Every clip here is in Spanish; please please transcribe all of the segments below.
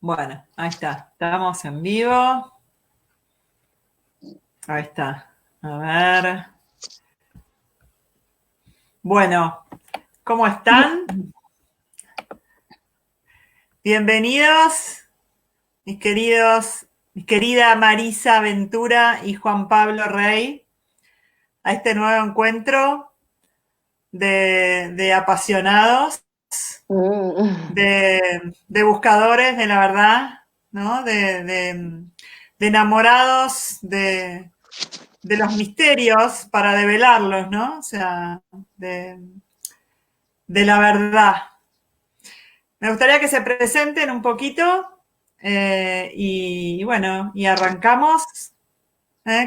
Bueno, ahí está. Estamos en vivo. Ahí está. A ver. Bueno, ¿cómo están? Bienvenidos, mi querida Marisa Ventura y Juan Pablo Rey, a este nuevo encuentro de apasionados, de buscadores de la verdad, ¿no? De enamorados de los misterios para develarlos, ¿no? O sea, de la verdad. Me gustaría que se presenten un poquito y bueno, y arrancamos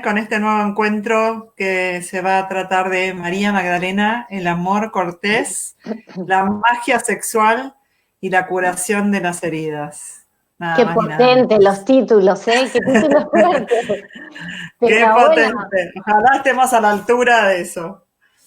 con este nuevo encuentro que se va a tratar de María Magdalena, el amor cortés, la magia sexual y la curación de las heridas. Nada Qué más ni nada menos. potente los títulos, ¿eh? Qué títulos fuertes. Qué Pero potente. Ojalá estemos a la altura de eso.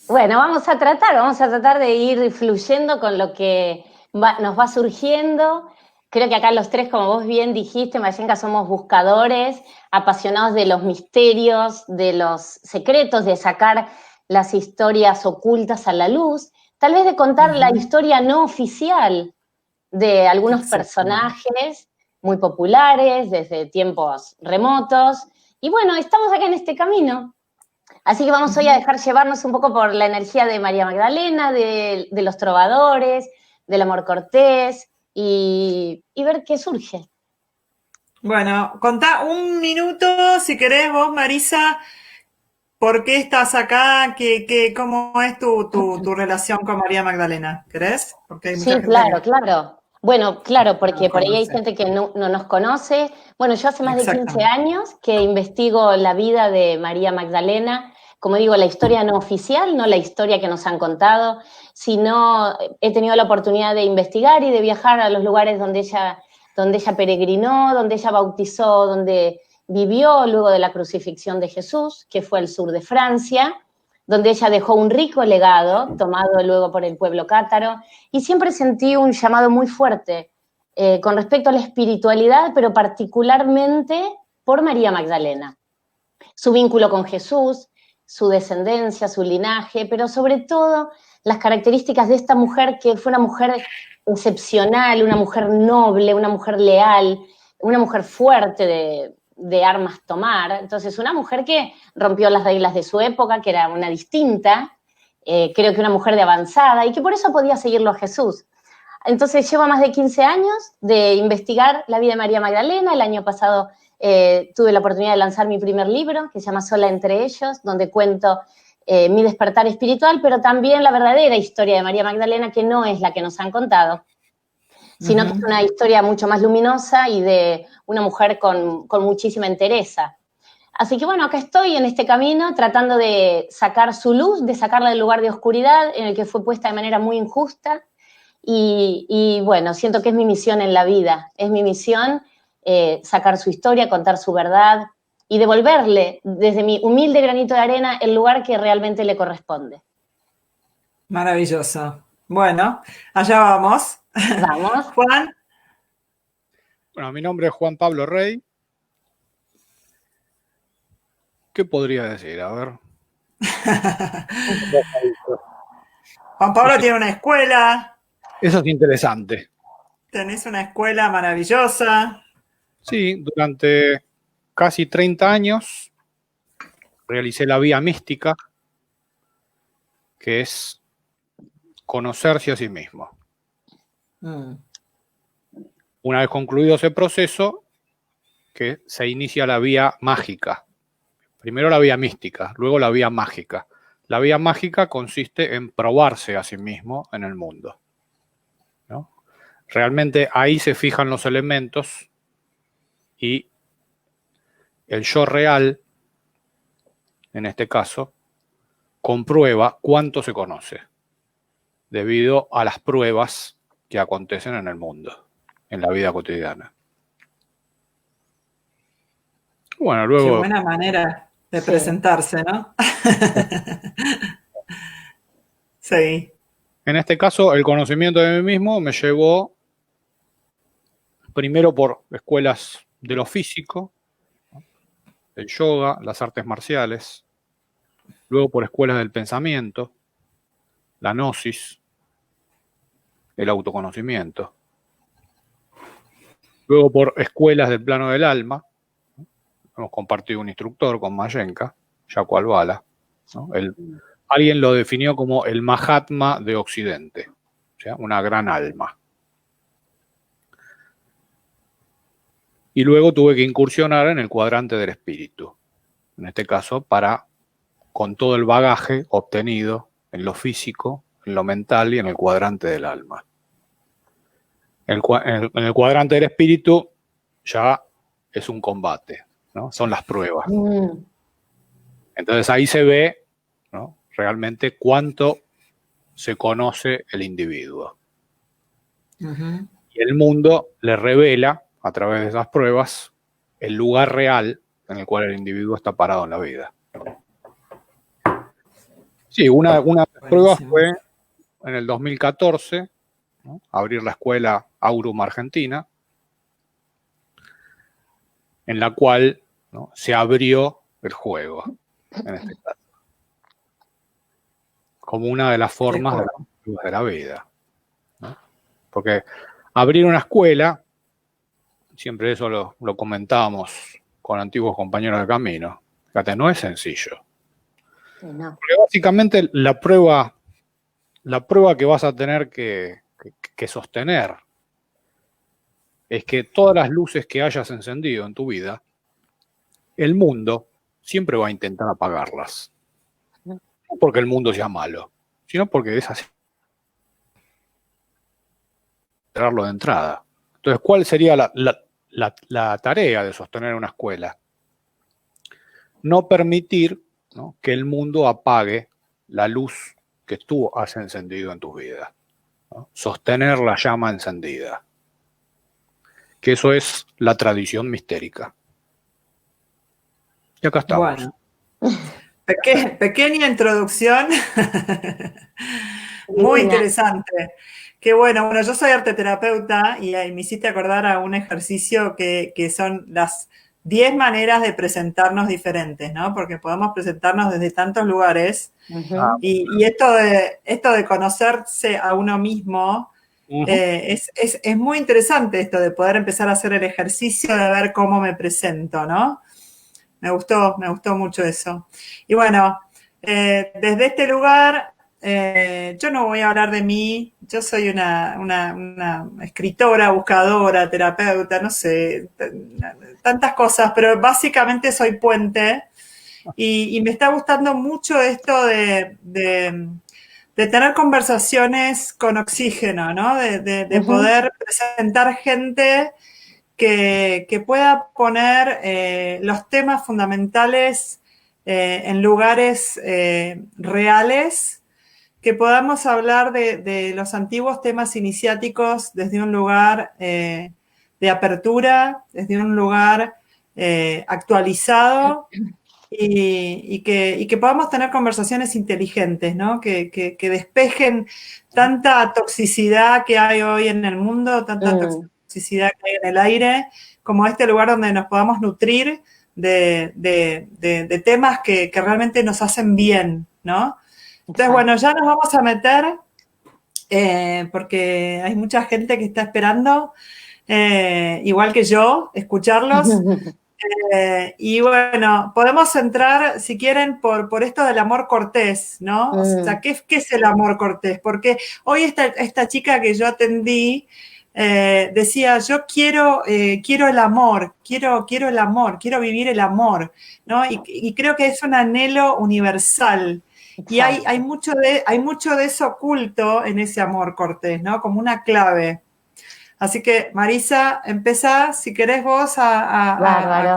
bueno, vamos a tratar de ir fluyendo con lo que nos va surgiendo. Creo que acá los tres, como vos bien dijiste, Mayenka, somos buscadores, apasionados de los misterios, de los secretos, de sacar las historias ocultas a la luz, tal vez de contar la historia no oficial de algunos personajes muy populares desde tiempos remotos. Y bueno, estamos acá en este camino. Así que vamos hoy a dejar llevarnos un poco por la energía de María Magdalena, de los trovadores, del amor cortés y ver qué surge. Bueno, contá un minuto, si querés vos, Marisa, ¿por qué estás acá? ¿Cómo es tu relación con María Magdalena? ¿Querés? Porque hay mucha Sí, gente que claro. Bueno, claro, no nos porque por ahí hay conoce. gente que no nos conoce. Bueno, yo hace más de 15 Exactamente. años que investigo la vida de María Magdalena, como digo, la historia no oficial, no la historia que nos han contado, sino he tenido la oportunidad de investigar y de viajar a los lugares donde ella peregrinó, donde ella bautizó, donde vivió luego de la crucifixión de Jesús, que fue el sur de Francia, donde ella dejó un rico legado, tomado luego por el pueblo cátaro, y siempre sentí un llamado muy fuerte con respecto a la espiritualidad, pero particularmente por María Magdalena. Su vínculo con Jesús, su descendencia, su linaje, pero sobre todo las características de esta mujer que fue una mujer excepcional, una mujer noble, una mujer leal, una mujer fuerte de armas tomar. Entonces, una mujer que rompió las reglas de su época, que era una distinta, creo que una mujer de avanzada y que por eso podía seguirlo a Jesús. Entonces llevo más de 15 años de investigar la vida de María Magdalena. El año pasado tuve la oportunidad de lanzar mi primer libro, que se llama Sola entre ellos, donde cuento mi despertar espiritual, pero también la verdadera historia de María Magdalena, que no es la que nos han contado, sino que es una historia mucho más luminosa y de una mujer con muchísima entereza. Así que bueno, acá estoy en este camino tratando de sacar su luz, de sacarla del lugar de oscuridad en el que fue puesta de manera muy injusta. Y bueno, siento que es mi misión en la vida, es mi misión sacar su historia, contar su verdad y devolverle desde mi humilde granito de arena el lugar que realmente le corresponde. Maravilloso. Bueno, allá vamos. Vamos. Juan. Bueno, mi nombre es Juan Pablo Rey. ¿Qué podría decir? A ver. Juan Pablo tiene una escuela. Eso es interesante. Tenés una escuela maravillosa. Sí, durante casi 30 años realicé la vía mística, que es conocerse a sí mismo. Una vez concluido ese proceso, que se inicia la vía mágica. Primero la vía mística, luego la vía mágica. La vía mágica consiste en probarse a sí mismo en el mundo, ¿no? Realmente ahí se fijan los elementos y el yo real, en este caso, comprueba cuánto se conoce debido a las pruebas que acontecen en el mundo, en la vida cotidiana. Bueno, Qué luego... buena manera de Sí. presentarse, ¿no? Sí. En este caso, el conocimiento de mí mismo me llevó Primero por escuelas de lo físico, ¿no? El yoga, las artes marciales, luego por escuelas del pensamiento, la gnosis, el autoconocimiento, luego por escuelas del plano del alma. Hemos compartido un instructor con Mayenka, Jaco Albala, ¿no? Alguien lo definió como el Mahatma de Occidente, o sea, una gran alma. Y luego tuve que incursionar en el cuadrante del espíritu, en este caso con todo el bagaje obtenido en lo físico, en lo mental y en el cuadrante del alma. En el cuadrante del espíritu ya es un combate, ¿no? Son las pruebas. Entonces ahí se ve, ¿no?, realmente cuánto se conoce el individuo. Y el mundo le revela, a través de esas pruebas, el lugar real en el cual el individuo está parado en la vida. Sí, una de las pruebas fue en el 2014, ¿no?, abrir la escuela Aurum Argentina, en la cual, ¿no?, se abrió el juego, en este caso, como una de las formas de la vida, ¿no? Porque abrir una escuela, siempre eso lo comentábamos con antiguos compañeros de camino, fíjate, no es sencillo. No. Porque básicamente la prueba que vas a tener que sostener es que todas las luces que hayas encendido en tu vida, el mundo siempre va a intentar apagarlas. No porque el mundo sea malo, sino porque es así. Cerrarlo de entrada. Entonces, ¿cuál sería la tarea de sostener una escuela? No permitir, ¿no?, que el mundo apague la luz que tú has encendido en tu vida, ¿no? Sostener la llama encendida. Que eso es la tradición mistérica. Y acá estamos. Bueno, pequeña introducción. Muy interesante. Qué bueno. Yo soy arteterapeuta y me hiciste acordar a un ejercicio que son las 10 maneras de presentarnos diferentes, ¿no? Porque podemos presentarnos desde tantos lugares. Y esto de conocerse a uno mismo, es muy interesante, esto de poder empezar a hacer el ejercicio de ver cómo me presento, ¿no? Me gustó mucho eso. Y bueno, desde este lugar, yo no voy a hablar de mí. Yo soy una escritora, buscadora, terapeuta, no sé, tantas cosas, pero básicamente soy puente. Y me está gustando mucho esto de tener conversaciones con oxígeno, ¿no? De poder presentar gente que pueda poner los temas fundamentales en lugares reales, que podamos hablar de los antiguos temas iniciáticos desde un lugar de apertura, desde un lugar actualizado, y que podamos tener conversaciones inteligentes, ¿no? Que despejen tanta toxicidad que hay hoy en el mundo, tanta toxicidad que hay en el aire, como este lugar donde nos podamos nutrir de temas que realmente nos hacen bien, ¿no? Entonces, bueno, ya nos vamos a meter, porque hay mucha gente que está esperando, igual que yo, escucharlos. Y bueno, podemos entrar, si quieren, por esto del amor cortés, ¿no? O sea, ¿qué es el amor cortés? Porque hoy esta chica que yo atendí decía, yo quiero el amor, quiero el amor, quiero vivir el amor, ¿no? Y creo que es un anhelo universal. Exacto. Y hay mucho de eso oculto en ese amor cortés, ¿no? Como una clave. Así que, Marisa, empezá, si querés vos, a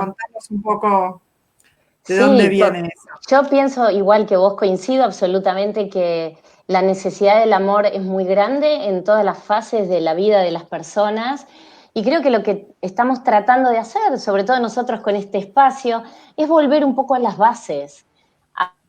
contarnos un poco de dónde viene eso. Yo pienso, igual que vos, coincido absolutamente que la necesidad del amor es muy grande en todas las fases de la vida de las personas, y creo que lo que estamos tratando de hacer, sobre todo nosotros con este espacio, es volver un poco a las bases,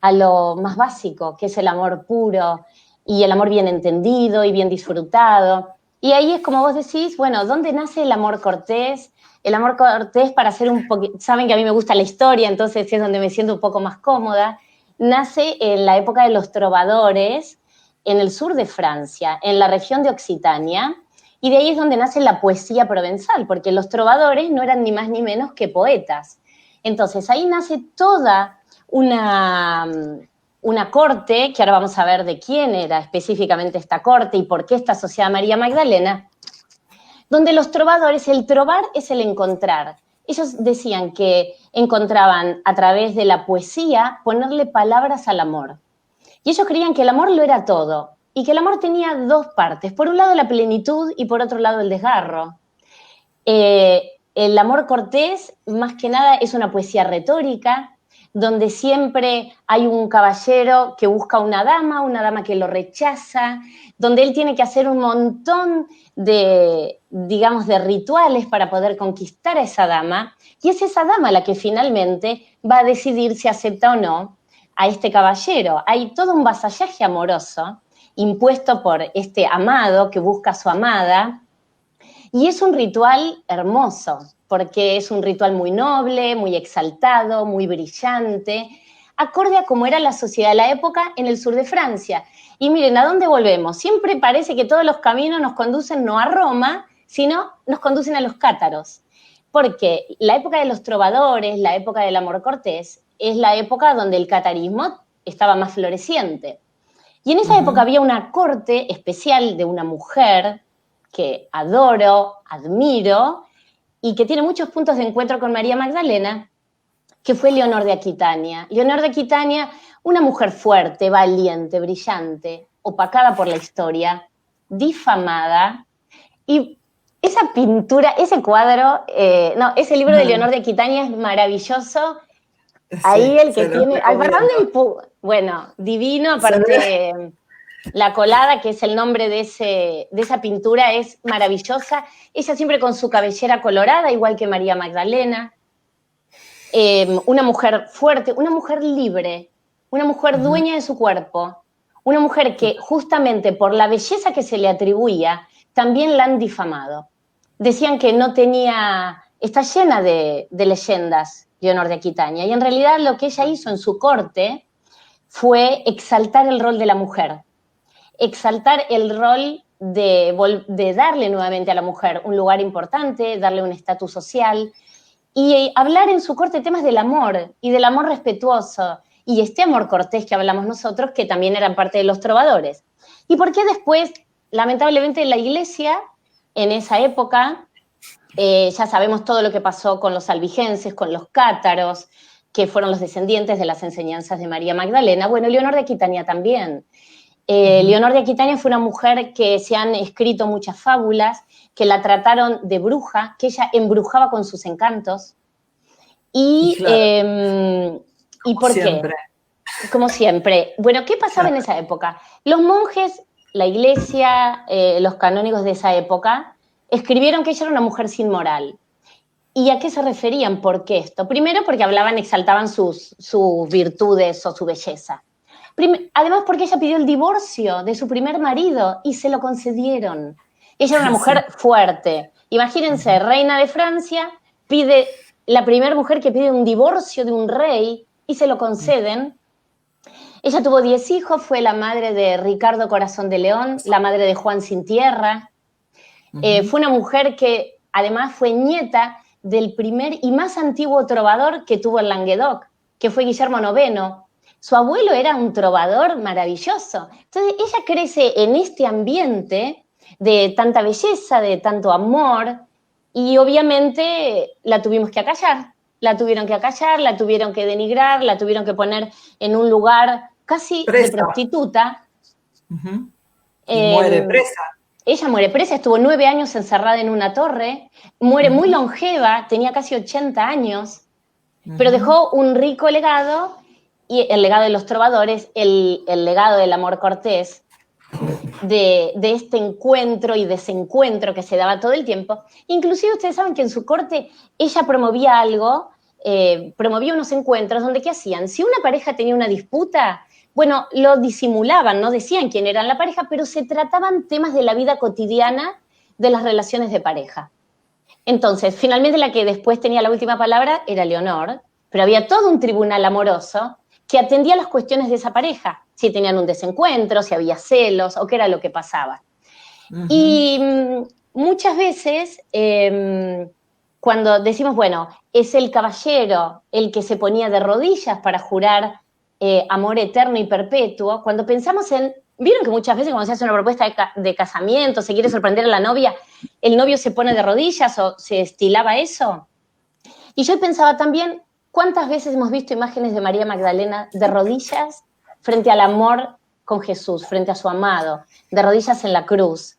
a lo más básico, que es el amor puro y el amor bien entendido y bien disfrutado. Y ahí es como vos decís, bueno, ¿dónde nace el amor cortés? El amor cortés, para hacer un poquito, saben que a mí me gusta la historia, entonces es donde me siento un poco más cómoda, nace en la época de los trovadores, en el sur de Francia, en la región de Occitania, y de ahí es donde nace la poesía provenzal, porque los trovadores no eran ni más ni menos que poetas. Entonces ahí nace toda una corte, que ahora vamos a ver de quién era específicamente esta corte y por qué está asociada a María Magdalena, donde los trovadores, el trovar es el encontrar. Ellos decían que encontraban a través de la poesía ponerle palabras al amor. Y ellos creían que el amor lo era todo, y que el amor tenía dos partes. Por un lado la plenitud y por otro lado el desgarro. El amor cortés, más que nada, es una poesía retórica, donde siempre hay un caballero que busca una dama que lo rechaza, donde él tiene que hacer un montón de, digamos, de rituales para poder conquistar a esa dama, y es esa dama la que finalmente va a decidir si acepta o no a este caballero. Hay todo un vasallaje amoroso impuesto por este amado que busca a su amada, y es un ritual hermoso, porque es un ritual muy noble, muy exaltado, muy brillante, acorde a cómo era la sociedad de la época en el sur de Francia. Y miren, ¿a dónde volvemos? Siempre parece que todos los caminos nos conducen no a Roma, sino nos conducen a los cátaros. Porque la época de los trovadores, la época del amor cortés, es la época donde el catarismo estaba más floreciente. Y en esa época había una corte especial de una mujer que adoro, admiro, y que tiene muchos puntos de encuentro con María Magdalena, que fue Leonor de Aquitania. Leonor de Aquitania, una mujer fuerte, valiente, brillante, opacada por la historia, difamada, y esa pintura, ese cuadro, ese libro de Leonor de Aquitania es maravilloso. Sí, ahí el que tiene, bueno, divino, aparte La Colada, que es el nombre de esa pintura, es maravillosa. Ella siempre con su cabellera colorada, igual que María Magdalena. Una mujer fuerte, una mujer libre, una mujer dueña de su cuerpo, una mujer que justamente por la belleza que se le atribuía, también la han difamado. Decían que no tenía, está llena de leyendas, Leonor de Aquitania, y en realidad lo que ella hizo en su corte fue exaltar el rol de la mujer, exaltar el rol de darle nuevamente a la mujer un lugar importante, darle un estatus social, y hablar en su corte temas del amor, y del amor respetuoso, y este amor cortés que hablamos nosotros, que también eran parte de los trovadores. ¿Y por qué después, lamentablemente, la Iglesia, en esa época, ya sabemos todo lo que pasó con los albigenses, con los cátaros, que fueron los descendientes de las enseñanzas de María Magdalena? Bueno, Leonor de Aquitania también. Leonor de Aquitania fue una mujer que se han escrito muchas fábulas, que la trataron de bruja, que ella embrujaba con sus encantos. Y, claro, ¿y por siempre. Qué? Como siempre. Bueno, ¿qué pasaba en esa época? Los monjes, la Iglesia, los canónigos de esa época, escribieron que ella era una mujer sin moral. ¿Y a qué se referían? ¿Por qué esto? Primero porque exaltaban sus virtudes o su belleza. Además porque ella pidió el divorcio de su primer marido y se lo concedieron. Ella era una mujer fuerte. Imagínense, reina de Francia, la primera mujer que pide un divorcio de un rey y se lo conceden. Ella tuvo 10 hijos, fue la madre de Ricardo Corazón de León, la madre de Juan Sin Tierra. Fue una mujer que además fue nieta del primer y más antiguo trovador que tuvo el Languedoc, que fue Guillermo IX. Su abuelo era un trovador maravilloso. Entonces ella crece en este ambiente de tanta belleza, de tanto amor, y obviamente la tuvimos que acallar. La tuvieron que acallar, la tuvieron que denigrar, la tuvieron que poner en un lugar casi presa. De prostituta. Y muere presa. Ella muere presa, estuvo 9 años encerrada en una torre, muere muy longeva, tenía casi 80 años, pero dejó un rico legado, y el legado de los trovadores, el legado del amor cortés, de este encuentro y desencuentro que se daba todo el tiempo. Inclusive ustedes saben que en su corte ella promovía algo, promovía unos encuentros donde ¿qué hacían? Si una pareja tenía una disputa, bueno, lo disimulaban, no decían quién era la pareja, pero se trataban temas de la vida cotidiana de las relaciones de pareja. Entonces, finalmente la que después tenía la última palabra era Leonor, pero había todo un tribunal amoroso que atendía las cuestiones de esa pareja, si tenían un desencuentro, si había celos o qué era lo que pasaba. Y muchas veces, cuando decimos, bueno, es el caballero el que se ponía de rodillas para jurar amor eterno y perpetuo, cuando pensamos en, vieron que muchas veces cuando se hace una propuesta de casamiento, se quiere sorprender a la novia, el novio se pone de rodillas o se estilaba eso. Y yo pensaba también, ¿cuántas veces hemos visto imágenes de María Magdalena de rodillas frente al amor con Jesús, frente a su amado, de rodillas en la cruz?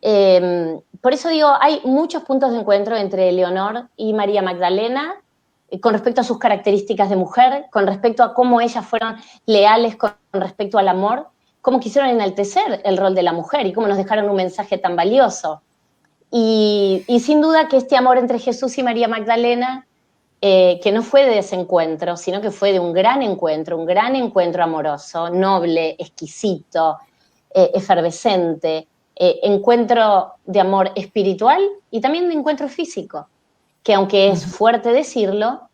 Por eso digo, hay muchos puntos de encuentro entre Leonor y María Magdalena con respecto a sus características de mujer, con respecto a cómo ellas fueron leales con respecto al amor, cómo quisieron enaltecer el rol de la mujer y cómo nos dejaron un mensaje tan valioso. Y sin duda que este amor entre Jesús y María Magdalena, que no fue de desencuentro, sino que fue de un gran encuentro amoroso, noble, exquisito, efervescente, encuentro de amor espiritual y también de encuentro físico, que aunque es fuerte decirlo,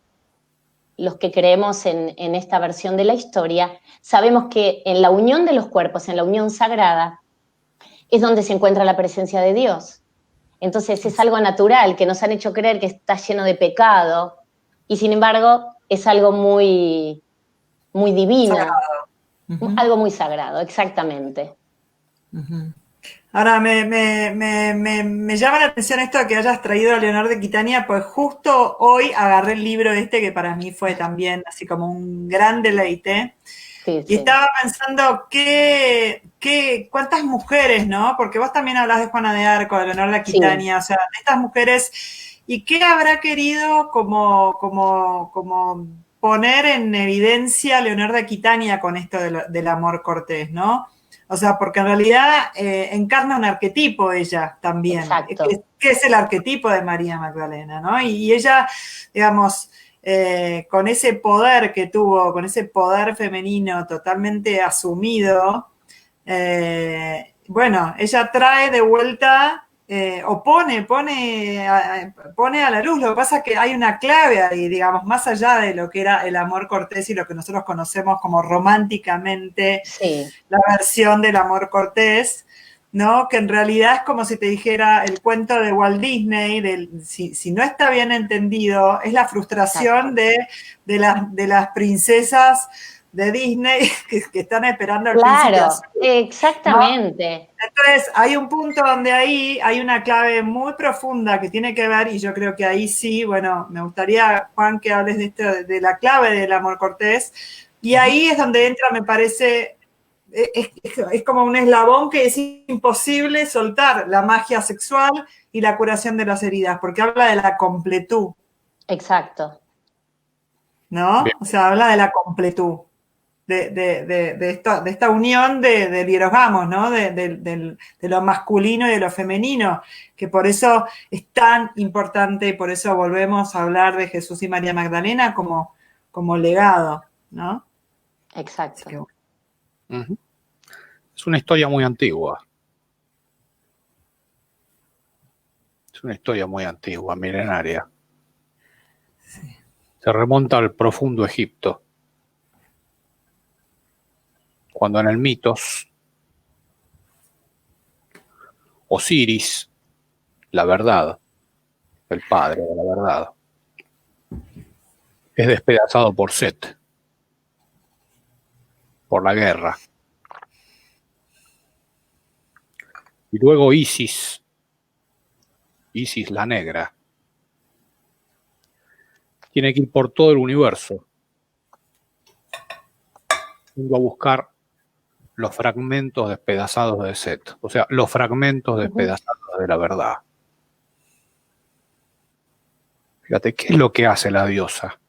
los que creemos en esta versión de la historia, sabemos que en la unión de los cuerpos, en la unión sagrada, es donde se encuentra la presencia de Dios. Entonces es algo natural, que nos han hecho creer que está lleno de pecado, y sin embargo es algo muy, muy divino, sagrado. Algo muy sagrado, exactamente. Ahora, me llama la atención esto de que hayas traído a Leonor de Aquitania, pues justo hoy agarré el libro este que para mí fue también así como un gran deleite. Sí, y estaba pensando cuántas mujeres, ¿no? Porque vos también hablas de Juana de Arco, de Leonor de Aquitania, o sea, de estas mujeres, y qué habrá querido como poner en evidencia Leonor de Aquitania con esto del amor cortés, ¿no? O sea, porque en realidad encarna un arquetipo ella también, que es el arquetipo de María Magdalena, ¿no? Y ella, digamos, con ese poder que tuvo, con ese poder femenino totalmente asumido, bueno, ella trae de vuelta, o pone a la luz. Lo que pasa es que hay una clave ahí, digamos, más allá de lo que era el amor cortés y lo que nosotros conocemos como románticamente la versión del amor cortés, ¿no? Que en realidad es como si te dijera el cuento de Walt Disney, si no está bien entendido, es la frustración de las princesas de Disney que están esperando al príncipe azul. Exactamente. ¿No? Entonces, hay un punto donde ahí hay una clave muy profunda que tiene que ver, y yo creo que ahí sí, bueno, me gustaría, Juan, que hables de esto, de la clave del amor cortés, y ahí es donde entra, me parece, es como un eslabón que es imposible soltar, la magia sexual y la curación de las heridas, porque habla de la completud. Exacto. ¿No? Bien. O sea, habla de la completud. De esta unión de hierogamos, ¿no? De lo masculino y de lo femenino, que por eso es tan importante y por eso volvemos a hablar de Jesús y María Magdalena como legado, ¿no? Exacto. Que, es una historia muy antigua. Es una historia muy antigua, milenaria. Sí. Se remonta al profundo Egipto, cuando en el mitos Osiris, la verdad, el padre de la verdad, es despedazado por Set, por la guerra. Y luego Isis la negra, tiene que ir por todo el universo, yendo a buscar los fragmentos despedazados de Set, o sea, los fragmentos despedazados de la verdad. Fíjate, ¿qué es lo que hace la diosa?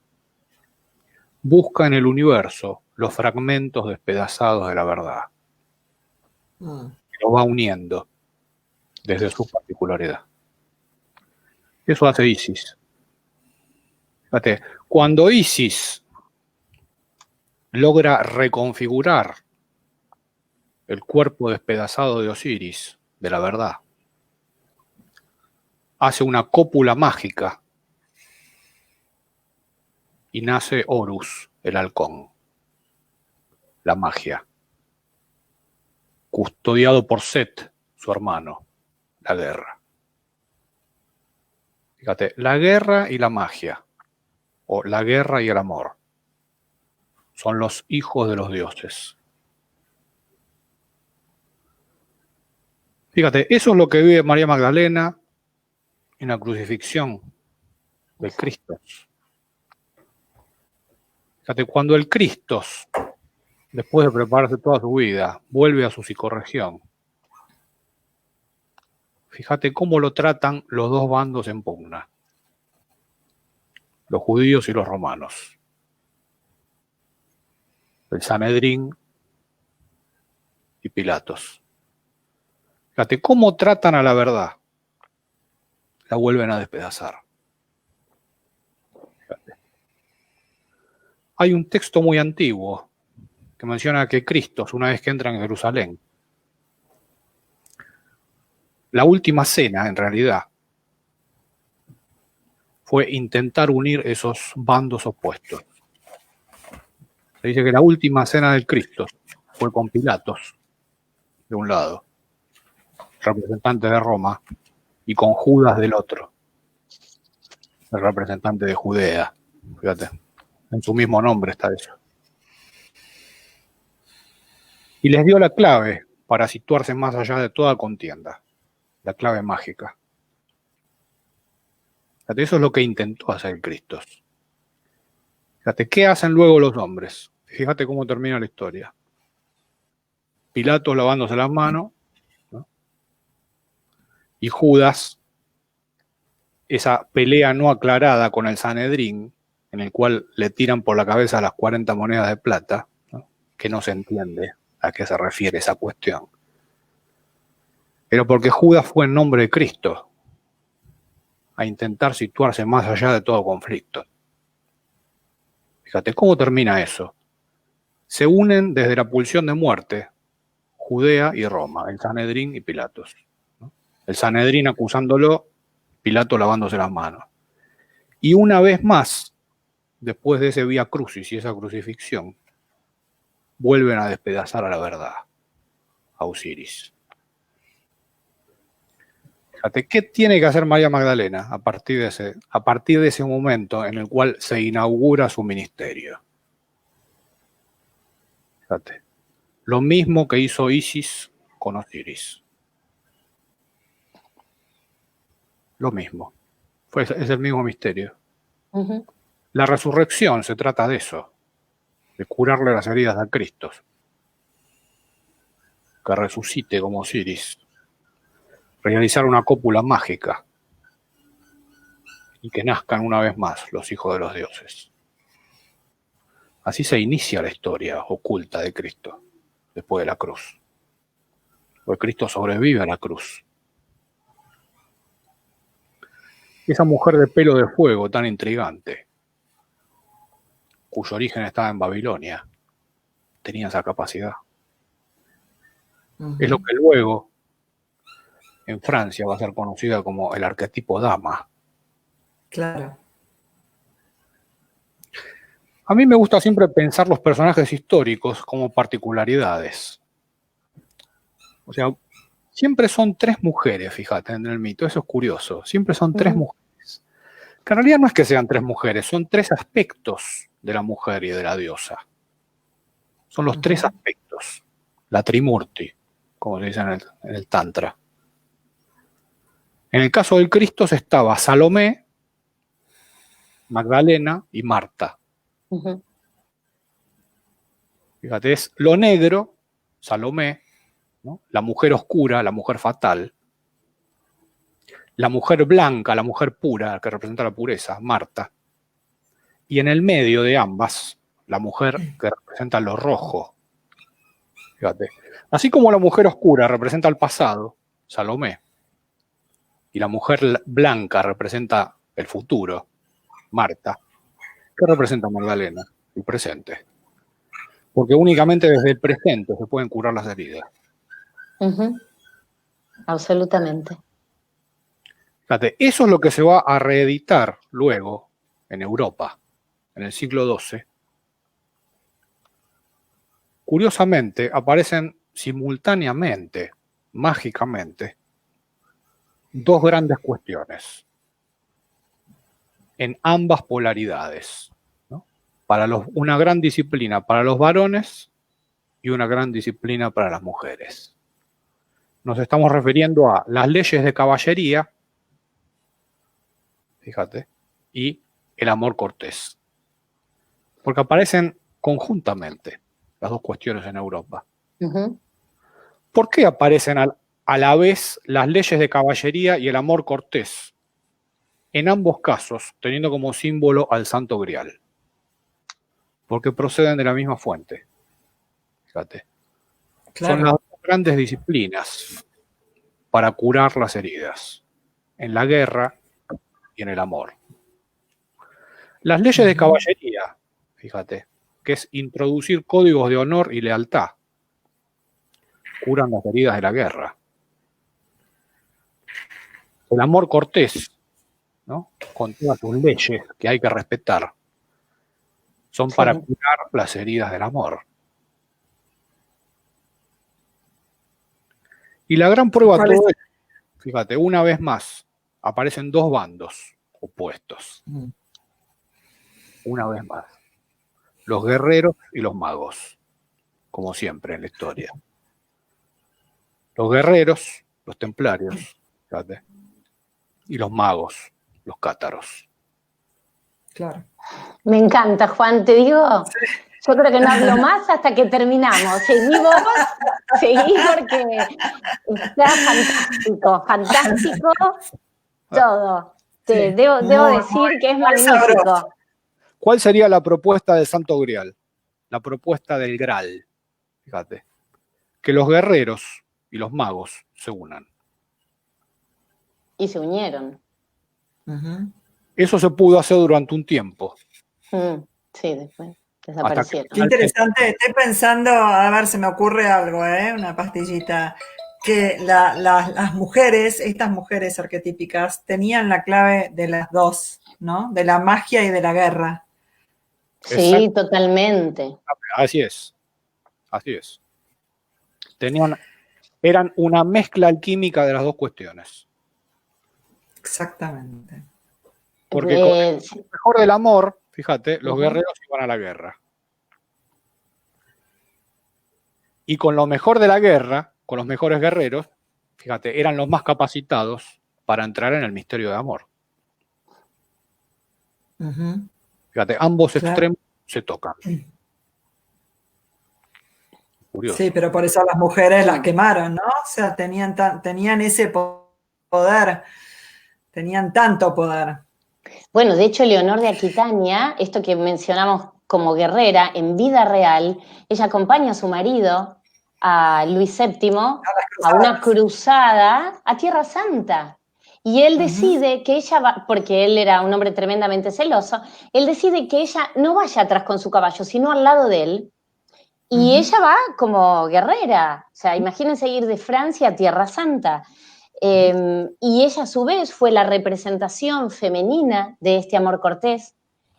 Busca en el universo los fragmentos despedazados de la verdad. Lo va uniendo desde su particularidad. Eso hace Isis. Fíjate, cuando Isis logra reconfigurar el cuerpo despedazado de Osiris, de la verdad, hace una cópula mágica y nace Horus, el halcón, la magia, custodiado por Set, su hermano, la guerra. Fíjate, la guerra y la magia, o la guerra y el amor, son los hijos de los dioses. Fíjate, eso es lo que vive María Magdalena en la crucifixión del Cristo. Fíjate, cuando el Cristo, después de prepararse toda su vida, vuelve a su psicorregión, fíjate cómo lo tratan los dos bandos en pugna, los judíos y los romanos. El Sanedrín y Pilatos. Fíjate cómo tratan a la verdad. La vuelven a despedazar. Fíjate. Hay un texto muy antiguo que menciona que Cristo, una vez que entra en Jerusalén, la última cena, en realidad, fue intentar unir esos bandos opuestos. Se dice que la última cena del Cristo fue con Pilatos, de un lado, representante de Roma, y con Judas del otro, el representante de Judea. Fíjate, en su mismo nombre está eso. Y les dio la clave para situarse más allá de toda contienda, la clave mágica. Fíjate, eso es lo que intentó hacer el Cristo. Fíjate, ¿qué hacen luego los hombres? Fíjate cómo termina la historia. Pilatos lavándose las manos, ¿no? Y Judas, esa pelea no aclarada con el Sanedrín, en el cual le tiran por la cabeza las 40 monedas de plata, ¿no? Que no se entiende a qué se refiere esa cuestión. Pero porque Judas fue en nombre de Cristo a intentar situarse más allá de todo conflicto. Fíjate, ¿cómo termina eso? Se unen desde la pulsión de muerte Judea y Roma, el Sanedrín y Pilatos, ¿no? El Sanedrín acusándolo, Pilato lavándose las manos. Y una vez más, después de ese vía crucis y esa crucifixión, vuelven a despedazar a la verdad, a Osiris. Fíjate, ¿qué tiene que hacer María Magdalena a partir de ese momento en el cual se inaugura su ministerio? Fíjate, lo mismo que hizo Isis con Osiris. Lo mismo. Es el mismo misterio. Uh-huh. La resurrección se trata de eso, de curarle las heridas a Cristo, que resucite como Osiris, realizar una cópula mágica y que nazcan una vez más los hijos de los dioses. Así se inicia la historia oculta de Cristo después de la cruz. Porque Cristo sobrevive a la cruz. Esa mujer de pelo de fuego tan intrigante, cuyo origen estaba en Babilonia, tenía esa capacidad. Uh-huh. Es lo que luego en Francia va a ser conocida como el arquetipo dama. Claro. A mí me gusta siempre pensar los personajes históricos como particularidades. O sea, siempre son tres mujeres, fíjate, en el mito, eso es curioso. Siempre son tres mujeres. Que en realidad no es que sean tres mujeres, son tres aspectos de la mujer y de la diosa. Son los tres aspectos. La Trimurti, como se dice en el Tantra. En el caso del Cristo estaba Salomé, Magdalena y Marta. Uh-huh. Fíjate, es lo negro, Salomé, ¿no? La mujer oscura, la mujer fatal, la mujer blanca, la mujer pura, que representa la pureza, Marta, y en el medio de ambas, la mujer que representa lo rojo. Fíjate, así como la mujer oscura representa el pasado, Salomé, y la mujer blanca representa el futuro, Marta, ¿qué representa Magdalena? El presente. Porque únicamente desde el presente se pueden curar las heridas. Uh-huh. Absolutamente. Fíjate, eso es lo que se va a reeditar luego en Europa, en el siglo XII. Curiosamente, aparecen simultáneamente, mágicamente, dos grandes cuestiones en ambas polaridades, ¿no? Una gran disciplina para los varones y una gran disciplina para las mujeres. Nos estamos refiriendo a las leyes de caballería, fíjate, y el amor cortés. Porque aparecen conjuntamente las dos cuestiones en Europa. Ujú. ¿Por qué aparecen a la vez las leyes de caballería y el amor cortés? En ambos casos, teniendo como símbolo al Santo Grial. Porque proceden de la misma fuente. Fíjate. Claro. Son las dos grandes disciplinas para curar las heridas. En la guerra y en el amor. Las leyes de caballería, fíjate, que es introducir códigos de honor y lealtad, curan las heridas de la guerra. El amor cortés, ¿no? Con todas sus leyes que hay que respetar, son para curar las heridas del amor. Y la gran prueba de todo esto, fíjate, una vez más, aparecen dos bandos opuestos. Una vez más. Los guerreros y los magos, como siempre en la historia. Los guerreros, los templarios, fíjate, y los magos, los cátaros. Claro. Me encanta, Juan, te digo, yo creo que no hablo más hasta que terminamos. Seguí vos, seguí porque está fantástico, fantástico todo. Sí. Debo decir que es magnífico. ¿Cuál sería la propuesta del Santo Grial? La propuesta del Graal, fíjate, que los guerreros y los magos se unan. Y se unieron. Eso se pudo hacer durante un tiempo. Sí, después desaparecieron. Qué interesante, estoy pensando, a ver, se me ocurre algo, una pastillita, que las mujeres, estas mujeres arquetípicas, tenían la clave de las dos, ¿no? De la magia y de la guerra. Sí, totalmente. Así es, así es. Eran una mezcla alquímica de las dos cuestiones. Exactamente. Porque con el mejor del amor, fíjate, los guerreros iban a la guerra. Y con lo mejor de la guerra, con los mejores guerreros, fíjate, eran los más capacitados para entrar en el misterio de amor. Fíjate, ambos extremos se tocan. Curioso. Sí, pero por eso las mujeres las quemaron, ¿no? O sea, tenían ese poder, tenían tanto poder. Bueno, de hecho, Leonor de Aquitania, esto que mencionamos como guerrera, en vida real, ella acompaña a su marido, a Luis VII, a una cruzada a Tierra Santa. Y él decide que ella va, porque él era un hombre tremendamente celoso, él decide que ella no vaya atrás con su caballo, sino al lado de él. Y ella va como guerrera. O sea, imagínense ir de Francia a Tierra Santa. Y ella a su vez fue la representación femenina de este amor cortés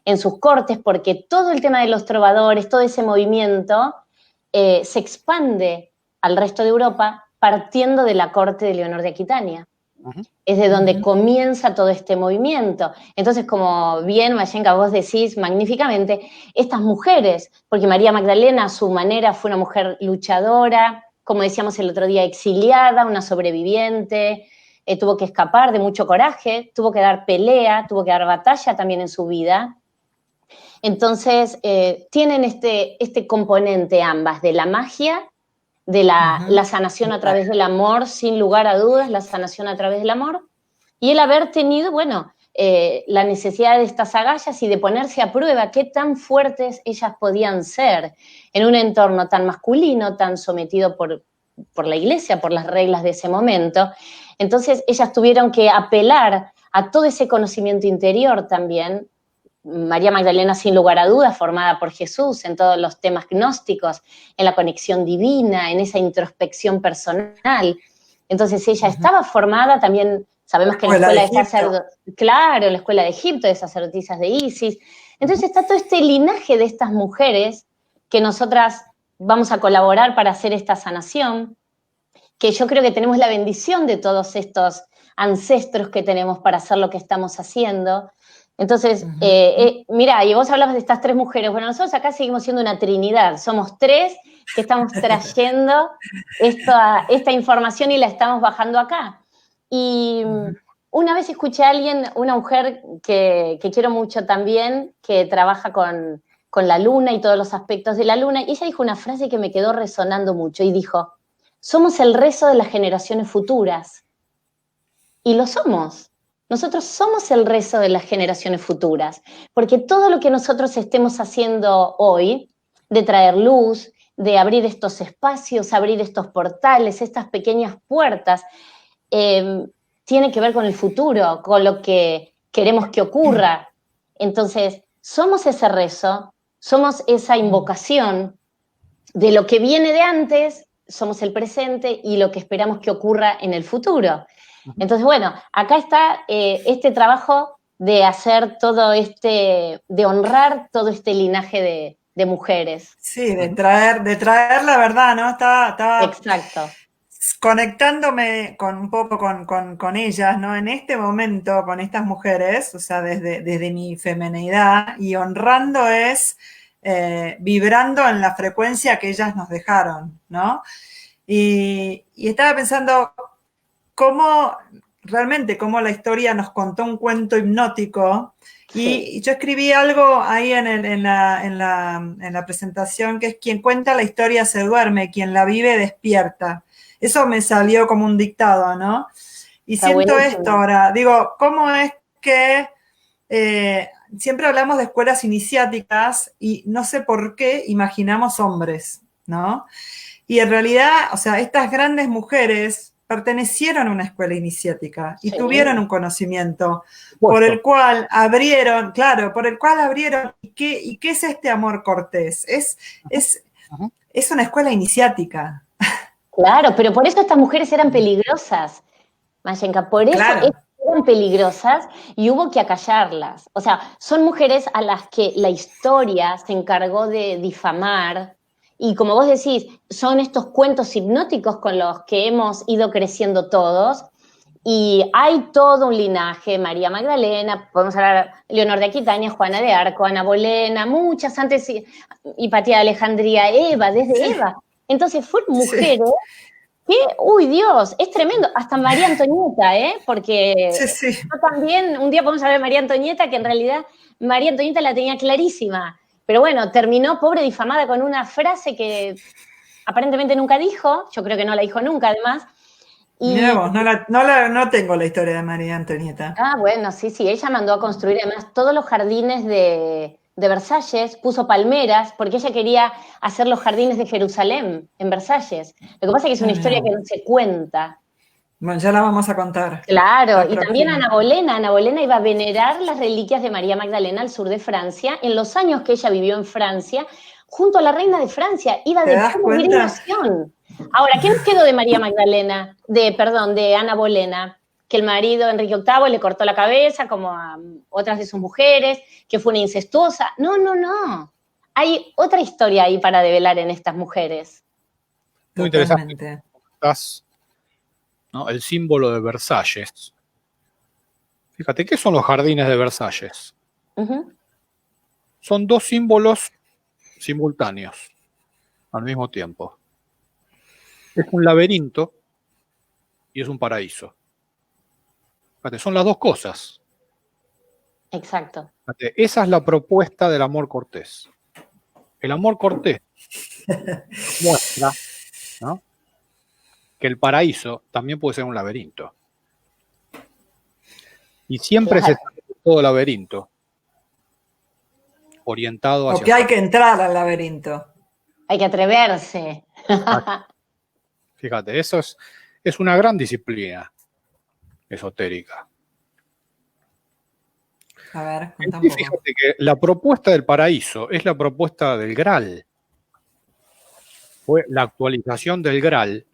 en sus cortes, porque todo el tema de los trovadores, todo ese movimiento se expande al resto de Europa partiendo de la corte de Leonor de Aquitania. Es de donde comienza todo este movimiento. Entonces, como bien, Mayenka, vos decís magníficamente, estas mujeres, porque María Magdalena a su manera fue una mujer luchadora, como decíamos el otro día, exiliada, una sobreviviente, tuvo que escapar de mucho coraje, tuvo que dar pelea, tuvo que dar batalla también en su vida. Entonces, tienen este componente ambas, de la magia, de la sanación a través del amor, sin lugar a dudas, la sanación a través del amor, y el haber tenido, bueno, la necesidad de estas agallas y de ponerse a prueba qué tan fuertes ellas podían ser en un entorno tan masculino, tan sometido por la iglesia, por las reglas de ese momento. Entonces, ellas tuvieron que apelar a todo ese conocimiento interior también. María Magdalena, sin lugar a dudas, formada por Jesús en todos los temas gnósticos, en la conexión divina, en esa introspección personal. Entonces ella estaba formada también Sabemos que en la escuela de sacerdotisas, claro, en la escuela de Egipto, de sacerdotisas de Isis. Entonces está todo este linaje de estas mujeres que nosotras vamos a colaborar para hacer esta sanación, que yo creo que tenemos la bendición de todos estos ancestros que tenemos para hacer lo que estamos haciendo. Entonces, mira, y vos hablabas de estas 3 mujeres. Bueno, nosotros acá seguimos siendo una trinidad. Somos 3 que estamos trayendo esta información y la estamos bajando acá. Y una vez escuché a alguien, una mujer que quiero mucho también, que trabaja con la luna y todos los aspectos de la luna, y ella dijo una frase que me quedó resonando mucho, y dijo: somos el rezo de las generaciones futuras. Y lo somos. Nosotros somos el rezo de las generaciones futuras, porque todo lo que nosotros estemos haciendo hoy, de traer luz, de abrir estos espacios, abrir estos portales, estas pequeñas puertas, tiene que ver con el futuro, con lo que queremos que ocurra. Entonces, somos ese rezo, somos esa invocación de lo que viene de antes, somos el presente y lo que esperamos que ocurra en el futuro. Entonces, bueno, acá está este trabajo de hacer todo de honrar todo este linaje de mujeres. Sí, de traer la verdad, ¿no? Estaba Exacto. Conectándome un poco con ellas, ¿no? En este momento, con estas mujeres, o sea, desde mi femenidad, y honrando vibrando en la frecuencia que ellas nos dejaron, ¿no? Y estaba pensando cómo la historia nos contó un cuento hipnótico. Sí. Y yo escribí algo ahí en la presentación, que es: quien cuenta la historia se duerme, quien la vive despierta. Eso me salió como un dictado, ¿no? Y está siento buenísimo. Esto ahora, digo, ¿cómo es que siempre hablamos de escuelas iniciáticas y no sé por qué imaginamos hombres, ¿no? Y en realidad, o sea, estas grandes mujeres pertenecieron a una escuela iniciática y tuvieron un conocimiento por el cual abrieron. ¿Y qué es este amor cortés? Es una escuela iniciática. Claro, pero por eso estas mujeres eran peligrosas, Mashenka, por eso eran peligrosas y hubo que acallarlas. O sea, son mujeres a las que la historia se encargó de difamar. Y como vos decís, son estos cuentos hipnóticos con los que hemos ido creciendo todos. Y hay todo un linaje: María Magdalena, podemos hablar de Leonor de Aquitania, Juana de Arco, Ana Bolena, muchas antes, Hipatía de Alejandría, Eva, desde Eva. Entonces fueron mujeres que, uy Dios, es tremendo. Hasta María Antonieta, porque yo también, un día podemos hablar de María Antonieta, que en realidad María Antonieta la tenía clarísima. Pero bueno, terminó pobre difamada con una frase que aparentemente nunca dijo. Yo creo que no la dijo nunca, además. Mira vos, no tengo la historia de María Antonieta. Ah, bueno, sí, ella mandó a construir además todos los jardines de Versalles, puso palmeras, porque ella quería hacer los jardines de Jerusalén en Versalles. Lo que pasa es que es una historia que no se cuenta. Bueno, ya la vamos a contar. Claro, y también Ana Bolena iba a venerar las reliquias de María Magdalena al sur de Francia, en los años que ella vivió en Francia, junto a la reina de Francia, iba de peregrinación. Ahora, ¿qué nos quedó de María Magdalena? De Ana Bolena, que el marido Enrique VIII le cortó la cabeza, como a otras de sus mujeres, que fue una incestuosa. No. Hay otra historia ahí para develar en estas mujeres. Muy interesante. ¿No? El símbolo de Versalles. Fíjate, ¿qué son los jardines de Versalles? Son 2 símbolos simultáneos, al mismo tiempo. Es un laberinto y es un paraíso. Fíjate, son las 2 cosas. Exacto. Fíjate, esa es la propuesta del amor cortés. El amor cortés muestra, ¿no?, que el paraíso también puede ser un laberinto. Y siempre se está en todo laberinto orientado hacia... Porque hay que entrar al laberinto. Hay que atreverse. Fíjate, eso es una gran disciplina esotérica. A ver, contame un poco. Fíjate que la propuesta del paraíso es la propuesta del Graal. Fue la actualización del Graal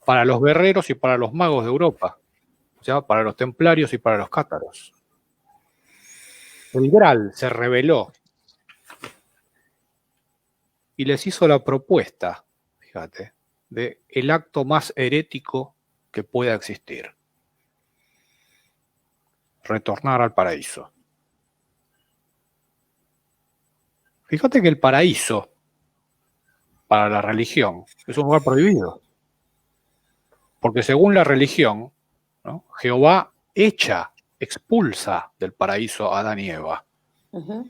para los guerreros y para los magos de Europa. O sea, para los templarios y para los cátaros. El Graal se rebeló y les hizo la propuesta, fíjate, de el acto más herético que pueda existir. Retornar al paraíso. Fíjate que el paraíso, para la religión, es un lugar prohibido. Porque según la religión, ¿no?, Jehová expulsa del paraíso a Adán y Eva. Ujú.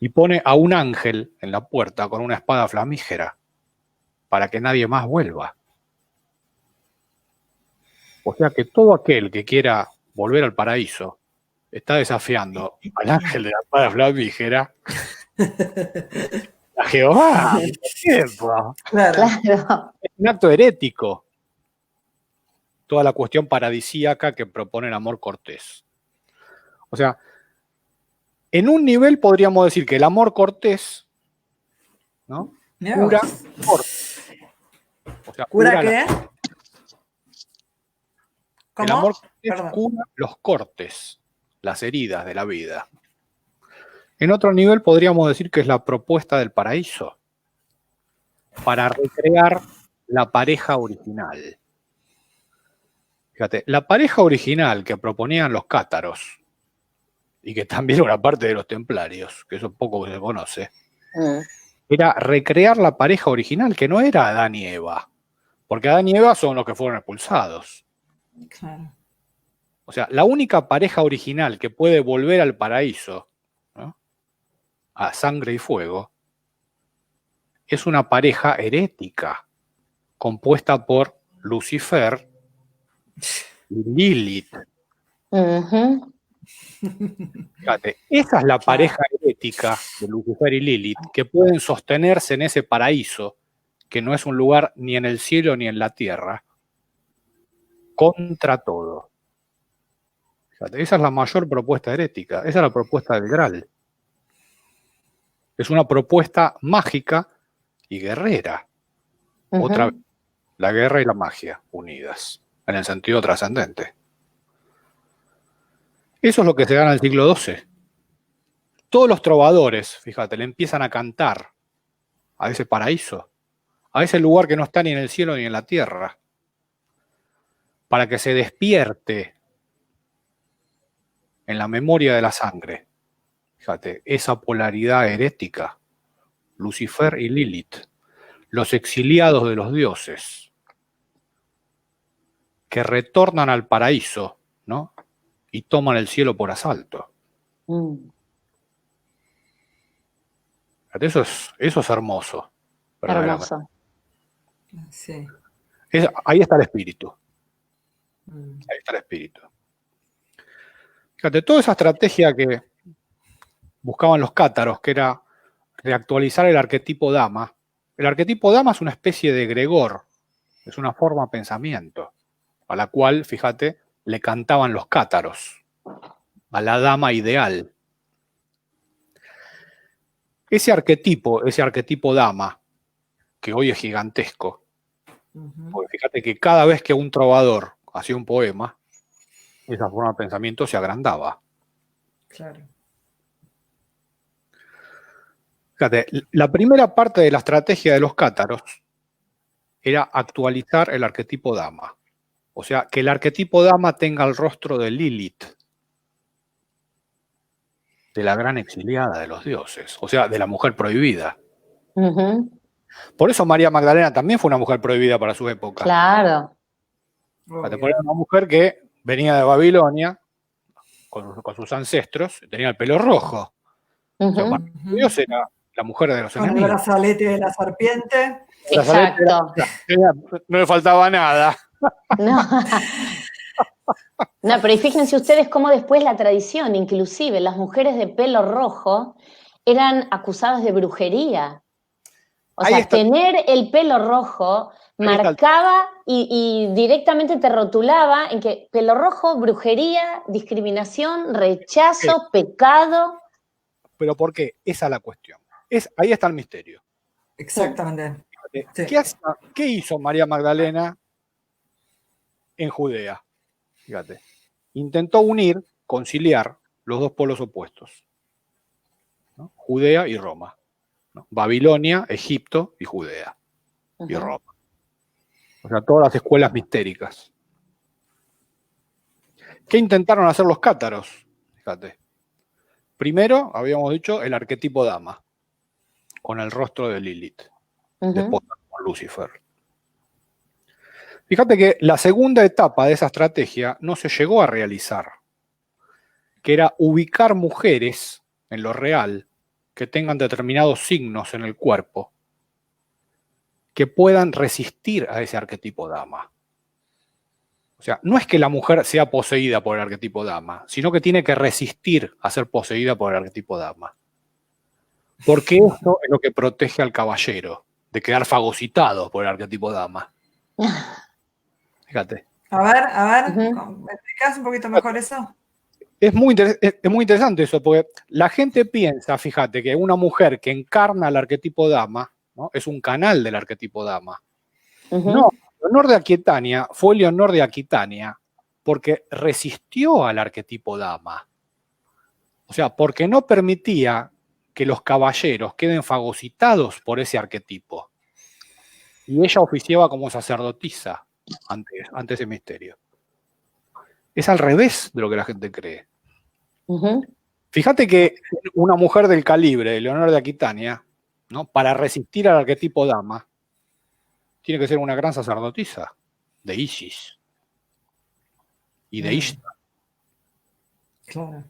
Y pone a un ángel en la puerta con una espada flamígera para que nadie más vuelva. O sea que todo aquel que quiera volver al paraíso está desafiando al ángel de la espada flamígera, a Jehová. Claro. Claro. Es un acto herético. Toda la cuestión paradisíaca que propone el amor cortés. O sea, en un nivel podríamos decir que el amor cortés, ¿no?, Mirá cura vos. cortes. O sea, ¿Cura cura qué? el ¿Cómo? amor cortés Perdón. cura los cortes, las heridas de la vida. En otro nivel podríamos decir que es la propuesta del paraíso para recrear la pareja original. Fíjate, la pareja original que proponían los cátaros y que también era una parte de los templarios, que eso es poco que se conoce, era recrear la pareja original, que no era Adán y Eva, porque Adán y Eva son los que fueron expulsados. Claro. O sea, la única pareja original que puede volver al paraíso, ¿no?, a sangre y fuego, es una pareja herética, compuesta por Lucifer y Lilith. Ujú. Fíjate, esa es la pareja herética de Lucifer y Lilith, que pueden sostenerse en ese paraíso, que no es un lugar ni en el cielo ni en la tierra, contra todo. Fíjate, esa es la mayor propuesta herética, esa es la propuesta del Graal. Es una propuesta mágica y guerrera. Ujú. Otra vez, la guerra y la magia unidas, en el sentido trascendente. Eso es lo que se da en el siglo XII. Todos los trovadores, fíjate, le empiezan a cantar a ese paraíso, a ese lugar que no está ni en el cielo ni en la tierra, para que se despierte en la memoria de la sangre. Fíjate, esa polaridad herética, Lucifer y Lilith, los exiliados de los dioses, que retornan al paraíso, ¿no?, y toman el cielo por asalto. Mm. Fíjate, eso es hermoso. Verdaderamente. Hermoso. Sí. Ahí está el espíritu. Mm. Ahí está el espíritu. Fíjate, toda esa estrategia que buscaban los cátaros, que era reactualizar el arquetipo dama. El arquetipo dama es una especie de egregor, es una forma de pensamiento, a la cual, fíjate, le cantaban los cátaros, a la dama ideal. Ese arquetipo dama, que hoy es gigantesco, Ujú. porque fíjate que cada vez que un trovador hacía un poema, esa forma de pensamiento se agrandaba. Claro. Fíjate, la primera parte de la estrategia de los cátaros era actualizar el arquetipo dama. O sea, que el arquetipo dama tenga el rostro de Lilith, de la gran exiliada de los dioses, o sea, de la mujer prohibida. Ujú. Por eso María Magdalena también fue una mujer prohibida para su época. Claro. Fíjate, Obvio. porque era una mujer que venía de Babilonia con sus ancestros, tenía el pelo rojo. O sea, Ujú. para los judíos era la mujer de los Con el enemigos. brazalete de la serpiente. Exacto. No le faltaba nada. No. No, pero y fíjense ustedes cómo después la tradición, inclusive las mujeres de pelo rojo, eran acusadas de brujería. O Ahí sea, está. tener el pelo rojo Ahí está el- marcaba y directamente te rotulaba en que pelo rojo, brujería, discriminación, rechazo, pecado. Pero ¿por qué? Esa es la cuestión. Ahí está el misterio. Exactamente. Sí. ¿Qué hizo María Magdalena en Judea? Fíjate. intentó unir, conciliar los dos polos opuestos, ¿no? Judea y Roma, ¿no? Babilonia, Egipto y Judea y Roma. O sea, todas las escuelas mistéricas. ¿Qué intentaron hacer los cátaros? Fíjate. Primero, habíamos dicho, el arquetipo dama, con el rostro de Lilith, después con Lucifer. Fíjate que la segunda etapa de esa estrategia no se llegó a realizar, que era ubicar mujeres en lo real que tengan determinados signos en el cuerpo que puedan resistir a ese arquetipo dama. O sea, no es que la mujer sea poseída por el arquetipo dama, sino que tiene que resistir a ser poseída por el arquetipo dama. Porque esto es lo que protege al caballero de quedar fagocitado por el arquetipo dama. Fíjate. A ver, ¿me explicas un poquito mejor eso? Es muy interesante eso, porque la gente piensa, fíjate, que una mujer que encarna el arquetipo dama, ¿no? Es un canal del arquetipo dama. No, Leonor de Aquitania fue Leonor de Aquitania porque resistió al arquetipo dama. O sea, porque no permitía que los caballeros queden fagocitados por ese arquetipo. Y ella oficiaba como sacerdotisa ante ese misterio. Es al revés de lo que la gente cree. Fíjate que una mujer del calibre de Leonor de Aquitania, ¿no? Para resistir al arquetipo dama, tiene que ser una gran sacerdotisa de Isis y de Ishtar. Claro.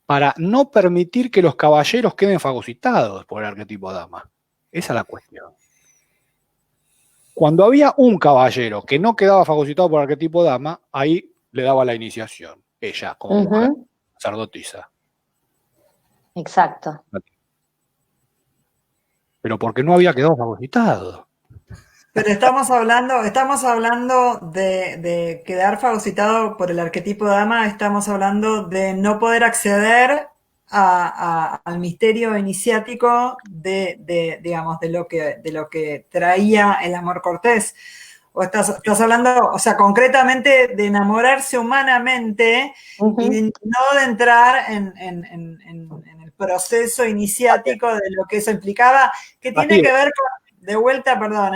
Para no permitir que los caballeros queden fagocitados por el arquetipo dama. Esa es la cuestión. Cuando había un caballero que no quedaba fagocitado por el arquetipo dama, ahí le daba la iniciación, ella como mujer, sacerdotisa. Exacto. Pero porque no había quedado fagocitado. Pero estamos hablando de quedar fagocitado por el arquetipo dama, estamos hablando de no poder acceder al misterio iniciático digamos, de lo que traía el amor cortés. O estás hablando, o sea, concretamente de enamorarse humanamente y no de entrar en el proceso iniciático de lo que eso implicaba, que tiene que ver con, de vuelta, perdón,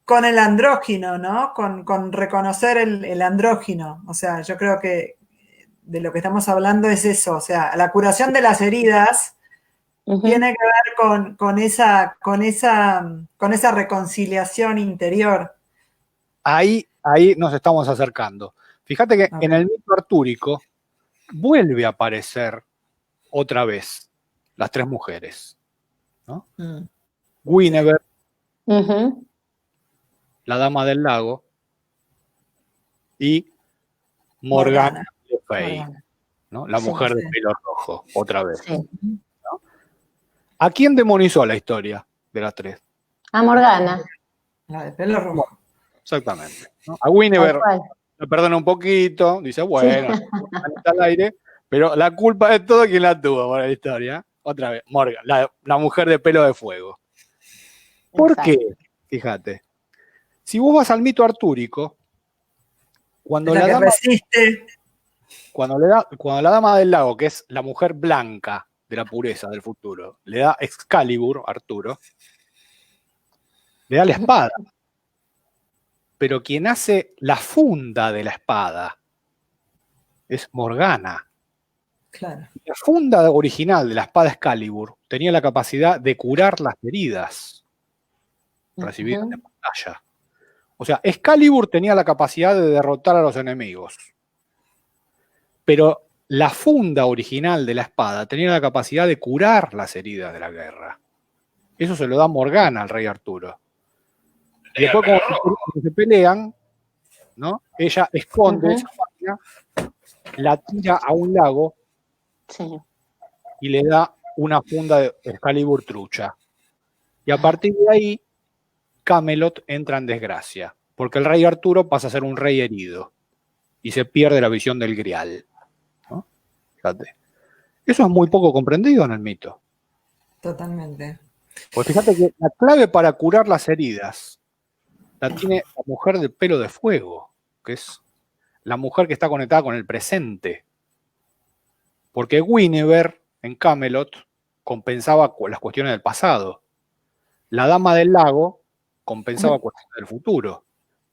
con el andrógino, ¿no? Con reconocer el andrógino. O sea, yo creo que de lo que estamos hablando es eso. O sea, la curación de las heridas tiene que ver con esa reconciliación interior. Ahí nos estamos acercando. Fíjate que en el mito artúrico vuelve a aparecer otra vez las tres mujeres, ¿no? Guinevere, la dama del lago, y Morgana Le Fay, ¿no? La mujer de pelo rojo, otra vez. Sí. ¿No? ¿A quién demonizó la historia de las tres? A Morgana. La de pelo rojo. Exactamente, ¿no? A Guinevere le perdona un poquito, dice, bueno, está al aire, pero la culpa de todo, ¿quién la tuvo por la historia? Otra vez, Morgan, la mujer de pelo de fuego. ¿Por qué? Fíjate. Si vos vas al mito artúrico, cuando la dama del lago, que es la mujer blanca de la pureza del futuro, le da Excalibur a Arturo, le da la espada. Pero quien hace la funda de la espada es Morgana. Claro. La funda original de la espada Excalibur tenía la capacidad de curar las heridas recibidas en batalla. O sea, Excalibur tenía la capacidad de derrotar a los enemigos. Pero la funda original de la espada tenía la capacidad de curar las heridas de la guerra. Eso se lo da Morgana al rey Arturo. Y después cuando se pelean, ¿no? Ella esconde esa máquina, la tira a un lago y le da una funda de Excalibur trucha. Y a partir de ahí, Camelot entra en desgracia, porque el rey Arturo pasa a ser un rey herido y se pierde la visión del Grial, ¿no? Fíjate. Eso es muy poco comprendido en el mito. Totalmente. Pues fíjate que la clave para curar las heridas, la tiene la mujer del pelo de fuego, que es la mujer que está conectada con el presente. Porque Guinevere en Camelot compensaba las cuestiones del pasado. La dama del lago compensaba cuestiones del futuro.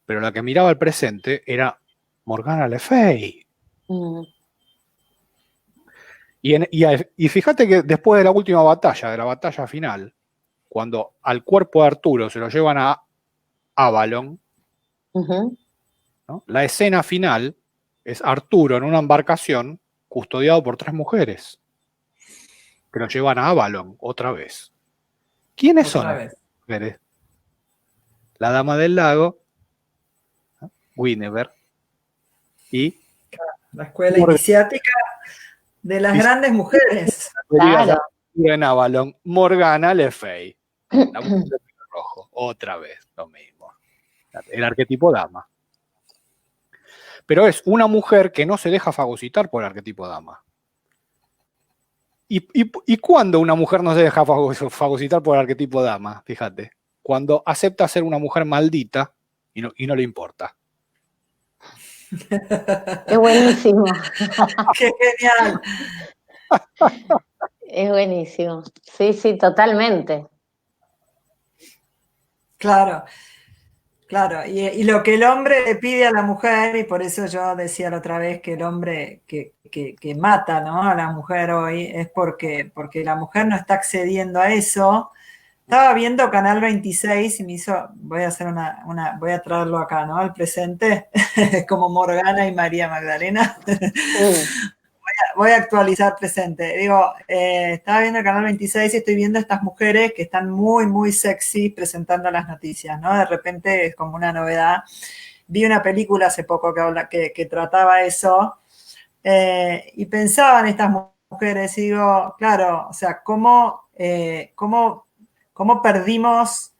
Pero la que miraba el presente era Morgana Le Fay. Y fíjate que después de la última batalla, de la batalla final, cuando al cuerpo de Arturo se lo llevan a Avalon, ¿no? La escena final es Arturo en una embarcación custodiado por 3 mujeres que lo llevan a Avalon otra vez. ¿Quiénes son esas mujeres? La dama del lago, ¿no? Guinevere y la escuela iniciática de las grandes mujeres. Claro. En Avalon, Morgana Le Fay, la mujer de pelo rojo, otra vez lo mismo. El arquetipo dama. Pero es una mujer que no se deja fagocitar por el arquetipo dama. ¿Y cuándo una mujer no se deja fagocitar por el arquetipo dama? Fíjate. Cuando acepta ser una mujer maldita y no le importa. Es buenísimo. ¡Qué genial! Es buenísimo. Sí, sí, totalmente. Claro. Claro, y lo que el hombre le pide a la mujer, y por eso yo decía la otra vez que el hombre que mata, ¿no?, a la mujer hoy, es porque la mujer no está accediendo a eso. Estaba viendo Canal 26 y me hizo, voy a hacer voy a traerlo acá, ¿no?, al presente, como Morgana y María Magdalena. Voy a actualizar presente. Digo, estaba viendo el Canal 26 y estoy viendo estas mujeres que están muy, muy sexy presentando las noticias, ¿no? De repente es como una novedad. Vi una película hace poco que trataba eso y pensaba en estas mujeres y digo, claro, o sea, ¿cómo perdimos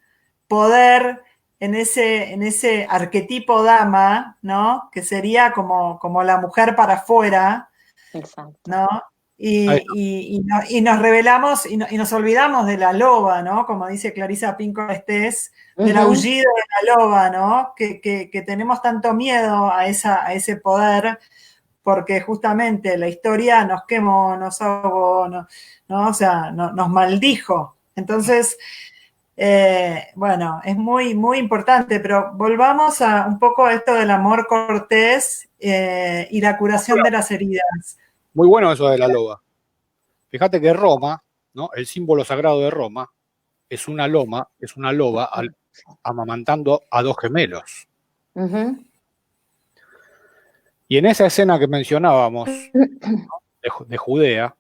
poder en ese arquetipo dama, ¿no? Que sería como la mujer para afuera. Exacto. ¿No? Y nos revelamos y nos olvidamos de la loba, ¿no? Como dice Clarisa Pinkola Estés, del aullido de la loba, ¿no? Que tenemos tanto miedo a ese poder porque justamente la historia nos quemó, nos ahogó, ¿no? O sea, nos maldijo. Entonces, bueno, es muy, muy importante, pero volvamos a un poco a esto del amor cortés y la curación de las heridas. Muy bueno eso de la loba. Fíjate que Roma, ¿no?, el símbolo sagrado de Roma, es una loba amamantando a 2 gemelos. Y en esa escena que mencionábamos, ¿no?, de Judea,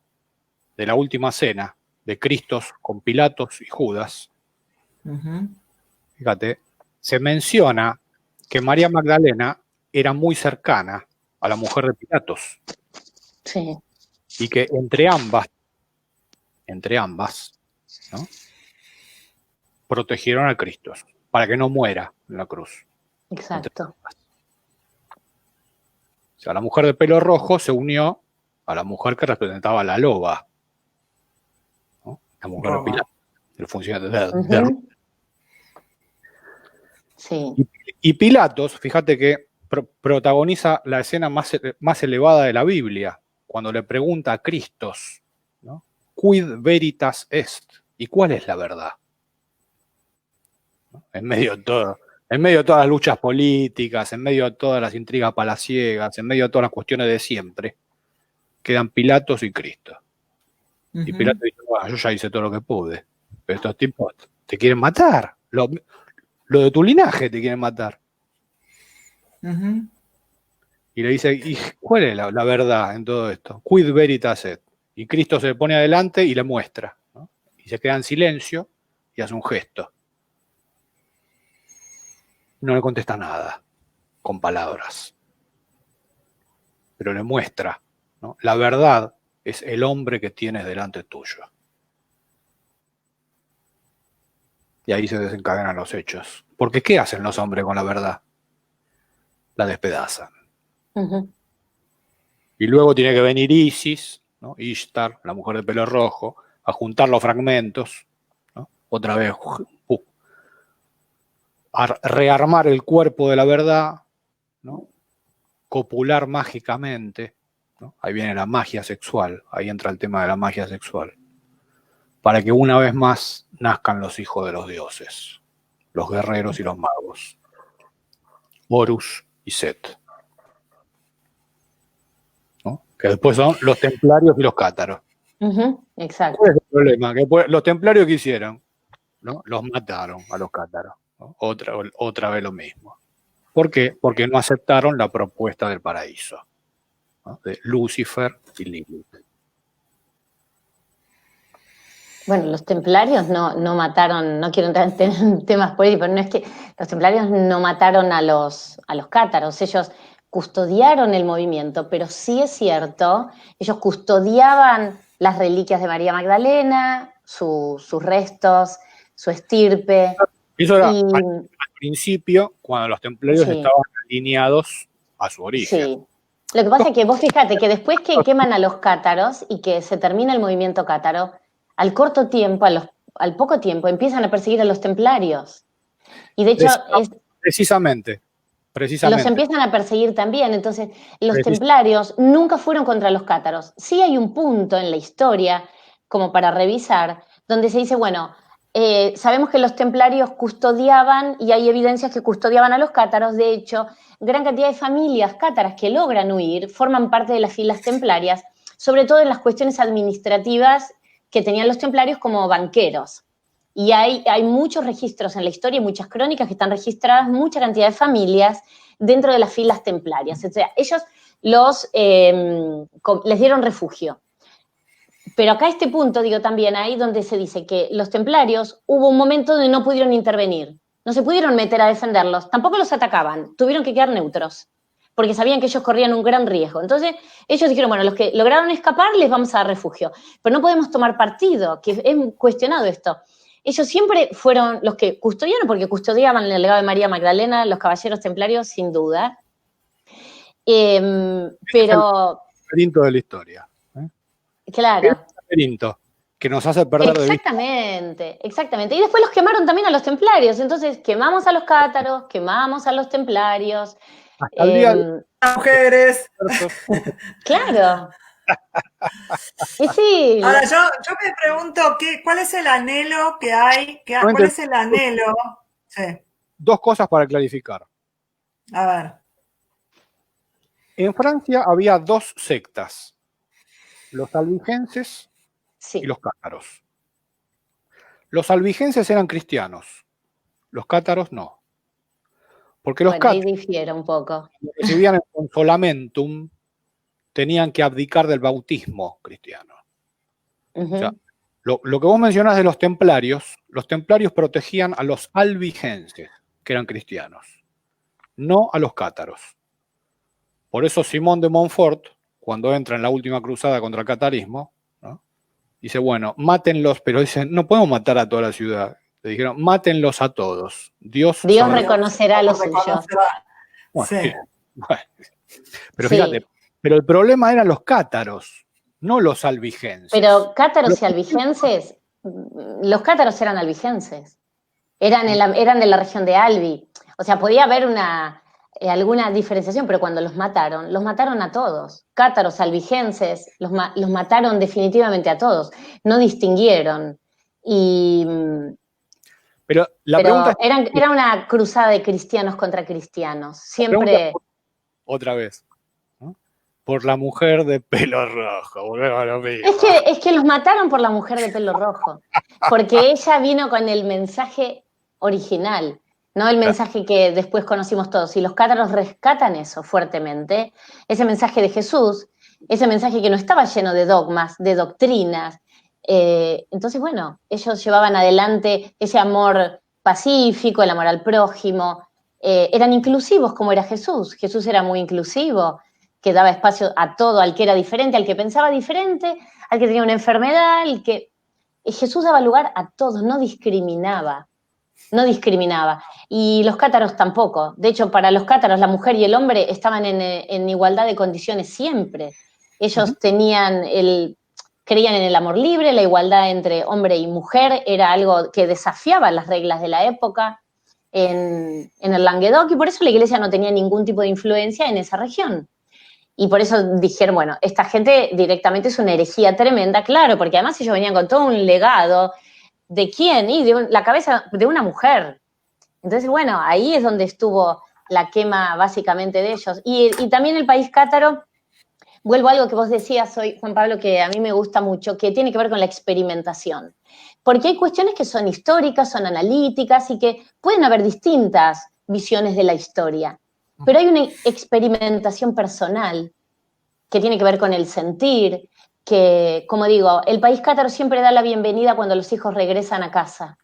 de la última cena, de Cristos con Pilatos y Judas, fíjate, se menciona que María Magdalena era muy cercana a la mujer de Pilatos. Sí. Y que entre ambas, ¿no?, protegieron a Cristo para que no muera en la cruz. Exacto. O sea, la mujer de pelo rojo se unió a la mujer que representaba a la loba, ¿no?, la mujer de Pilato, el funcionario de Sí. Y Pilatos, fíjate que protagoniza la escena más elevada de la Biblia, cuando le pregunta a Cristo, ¿no?, quid veritas est, ¿y cuál es la verdad? ¿No? En medio de todas las luchas políticas, en medio de todas las intrigas palaciegas, en medio de todas las cuestiones de siempre, quedan Pilatos y Cristo. Y Pilato dice, bueno, yo ya hice todo lo que pude, pero estos tipos te quieren matar, lo de tu linaje te quieren matar. Y le dice, ¿y cuál es la verdad en todo esto? Quid veritas est. Y Cristo se le pone adelante y le muestra, ¿no? Y se queda en silencio y hace un gesto. No le contesta nada con palabras, pero le muestra, ¿no?, la verdad es el hombre que tienes delante tuyo. Y ahí se desencadenan los hechos. Porque ¿qué hacen los hombres con la verdad? La despedazan. Y luego tiene que venir Isis, ¿no?, Ishtar, la mujer de pelo rojo, a juntar los fragmentos, ¿no?, otra vez rearmar el cuerpo de la verdad, ¿no? Copular mágicamente, ¿no? Ahí viene la magia sexual, ahí entra el tema de la magia sexual, para que una vez más nazcan los hijos de los dioses, los guerreros y los magos, Horus y Set, ¿no? Que después son los templarios y los cátaros. Exacto. ¿Cuál es el problema? Que después, los templarios que hicieron, ¿no? Los mataron a los cátaros, ¿no? Otra vez lo mismo. ¿Por qué? Porque no aceptaron la propuesta del paraíso, ¿no? De Lucifer y Lilith. Bueno, los templarios no mataron, no quiero entrar en temas políticos, pero no es que los templarios no mataron a los cátaros, ellos custodiaron el movimiento, pero sí es cierto, ellos custodiaban las reliquias de María Magdalena, sus restos, su estirpe. Eso era al principio, cuando los templarios estaban alineados a su origen. Sí. Lo que pasa es que vos fíjate que después que queman a los cátaros y que se termina el movimiento cátaro, al corto tiempo, al poco tiempo, empiezan a perseguir a los templarios. Y de hecho... Precisamente. Los empiezan a perseguir también. Entonces, los templarios nunca fueron contra los cátaros. Sí hay un punto en la historia, como para revisar, donde se dice, bueno, sabemos que los templarios custodiaban, y hay evidencias que custodiaban a los cátaros. De hecho, gran cantidad de familias cátaras que logran huir forman parte de las filas templarias, sobre todo en las cuestiones administrativas que tenían los templarios como banqueros. Y hay muchos registros en la historia, muchas crónicas que están registradas, mucha cantidad de familias dentro de las filas templarias. O sea, ellos les dieron refugio. Pero acá a este punto, digo, también hay donde se dice que los templarios hubo un momento donde no pudieron intervenir, no se pudieron meter a defenderlos, tampoco los atacaban, tuvieron que quedar neutros, porque sabían que ellos corrían un gran riesgo. Entonces, ellos dijeron, bueno, los que lograron escapar les vamos a dar refugio, pero no podemos tomar partido, que es cuestionado esto. Ellos siempre fueron los que custodiaron, porque custodiaban el legado de María Magdalena, los caballeros templarios, sin duda. Pero... Es el laberinto de la historia. Claro. Es el laberinto que nos hace perder de vista. Exactamente. Y después los quemaron también a los templarios. Entonces, quemamos a los cátaros, quemamos a los templarios. Hasta el día de las mujeres. Claro. Y sí. Ahora, yo me pregunto, ¿cuál es el anhelo que hay? ¿Cuál es el anhelo? Sí. Dos cosas para clarificar. A ver. En Francia había dos sectas, los albigenses y los cátaros. Los albigenses eran cristianos, los cátaros no. Porque los cátaros, ahí difiere un poco, recibían el consolamentum, tenían que abdicar del bautismo cristiano. O sea, lo que vos mencionás de los templarios protegían a los albigenses, que eran cristianos, no a los cátaros. Por eso Simón de Montfort, cuando entra en la última cruzada contra el catarismo, ¿no? Dice, bueno, mátenlos, pero dicen, no podemos matar a toda la ciudad. Le dijeron, mátenlos a todos. Dios reconocerá a los suyos. Bueno, sí. Bueno. Pero fíjate, pero el problema eran los cátaros, no los albigenses. Pero cátaros y albigenses, los cátaros eran albigenses. Eran de la región de Albi. O sea, podía haber alguna diferenciación, pero cuando los mataron a todos. Cátaros, albigenses, los mataron definitivamente a todos. No distinguieron. Pero pregunta es, era una cruzada de cristianos contra cristianos. Siempre... Otra vez. ¿No? Por la mujer de pelo rojo. Es que los mataron por la mujer de pelo rojo. Porque ella vino con el mensaje original. No el mensaje que después conocimos todos. Y los cátaros rescatan eso fuertemente. Ese mensaje de Jesús, ese mensaje que no estaba lleno de dogmas, de doctrinas. Entonces, bueno, ellos llevaban adelante ese amor pacífico, el amor al prójimo. Eran inclusivos como era Jesús. Jesús era muy inclusivo, que daba espacio a todo, al que era diferente, al que pensaba diferente, al que tenía una enfermedad, Jesús daba lugar a todos, no discriminaba. Y los cátaros tampoco. De hecho, para los cátaros, la mujer y el hombre estaban en igualdad de condiciones siempre. Ellos creían en el amor libre, la igualdad entre hombre y mujer, era algo que desafiaba las reglas de la época. en el Languedoc, y por eso la iglesia no tenía ningún tipo de influencia en esa región. Y por eso dijeron, bueno, esta gente directamente es una herejía tremenda, claro, porque además ellos venían con todo un legado. ¿De quién? Y de la cabeza de una mujer. Entonces, bueno, ahí es donde estuvo la quema básicamente de ellos. Y también el país cátaro, vuelvo a algo que vos decías hoy, Juan Pablo, que a mí me gusta mucho, que tiene que ver con la experimentación. Porque hay cuestiones que son históricas, son analíticas y que pueden haber distintas visiones de la historia. Pero hay una experimentación personal que tiene que ver con el sentir, que, como digo, el país cátaro siempre da la bienvenida cuando los hijos regresan a casa.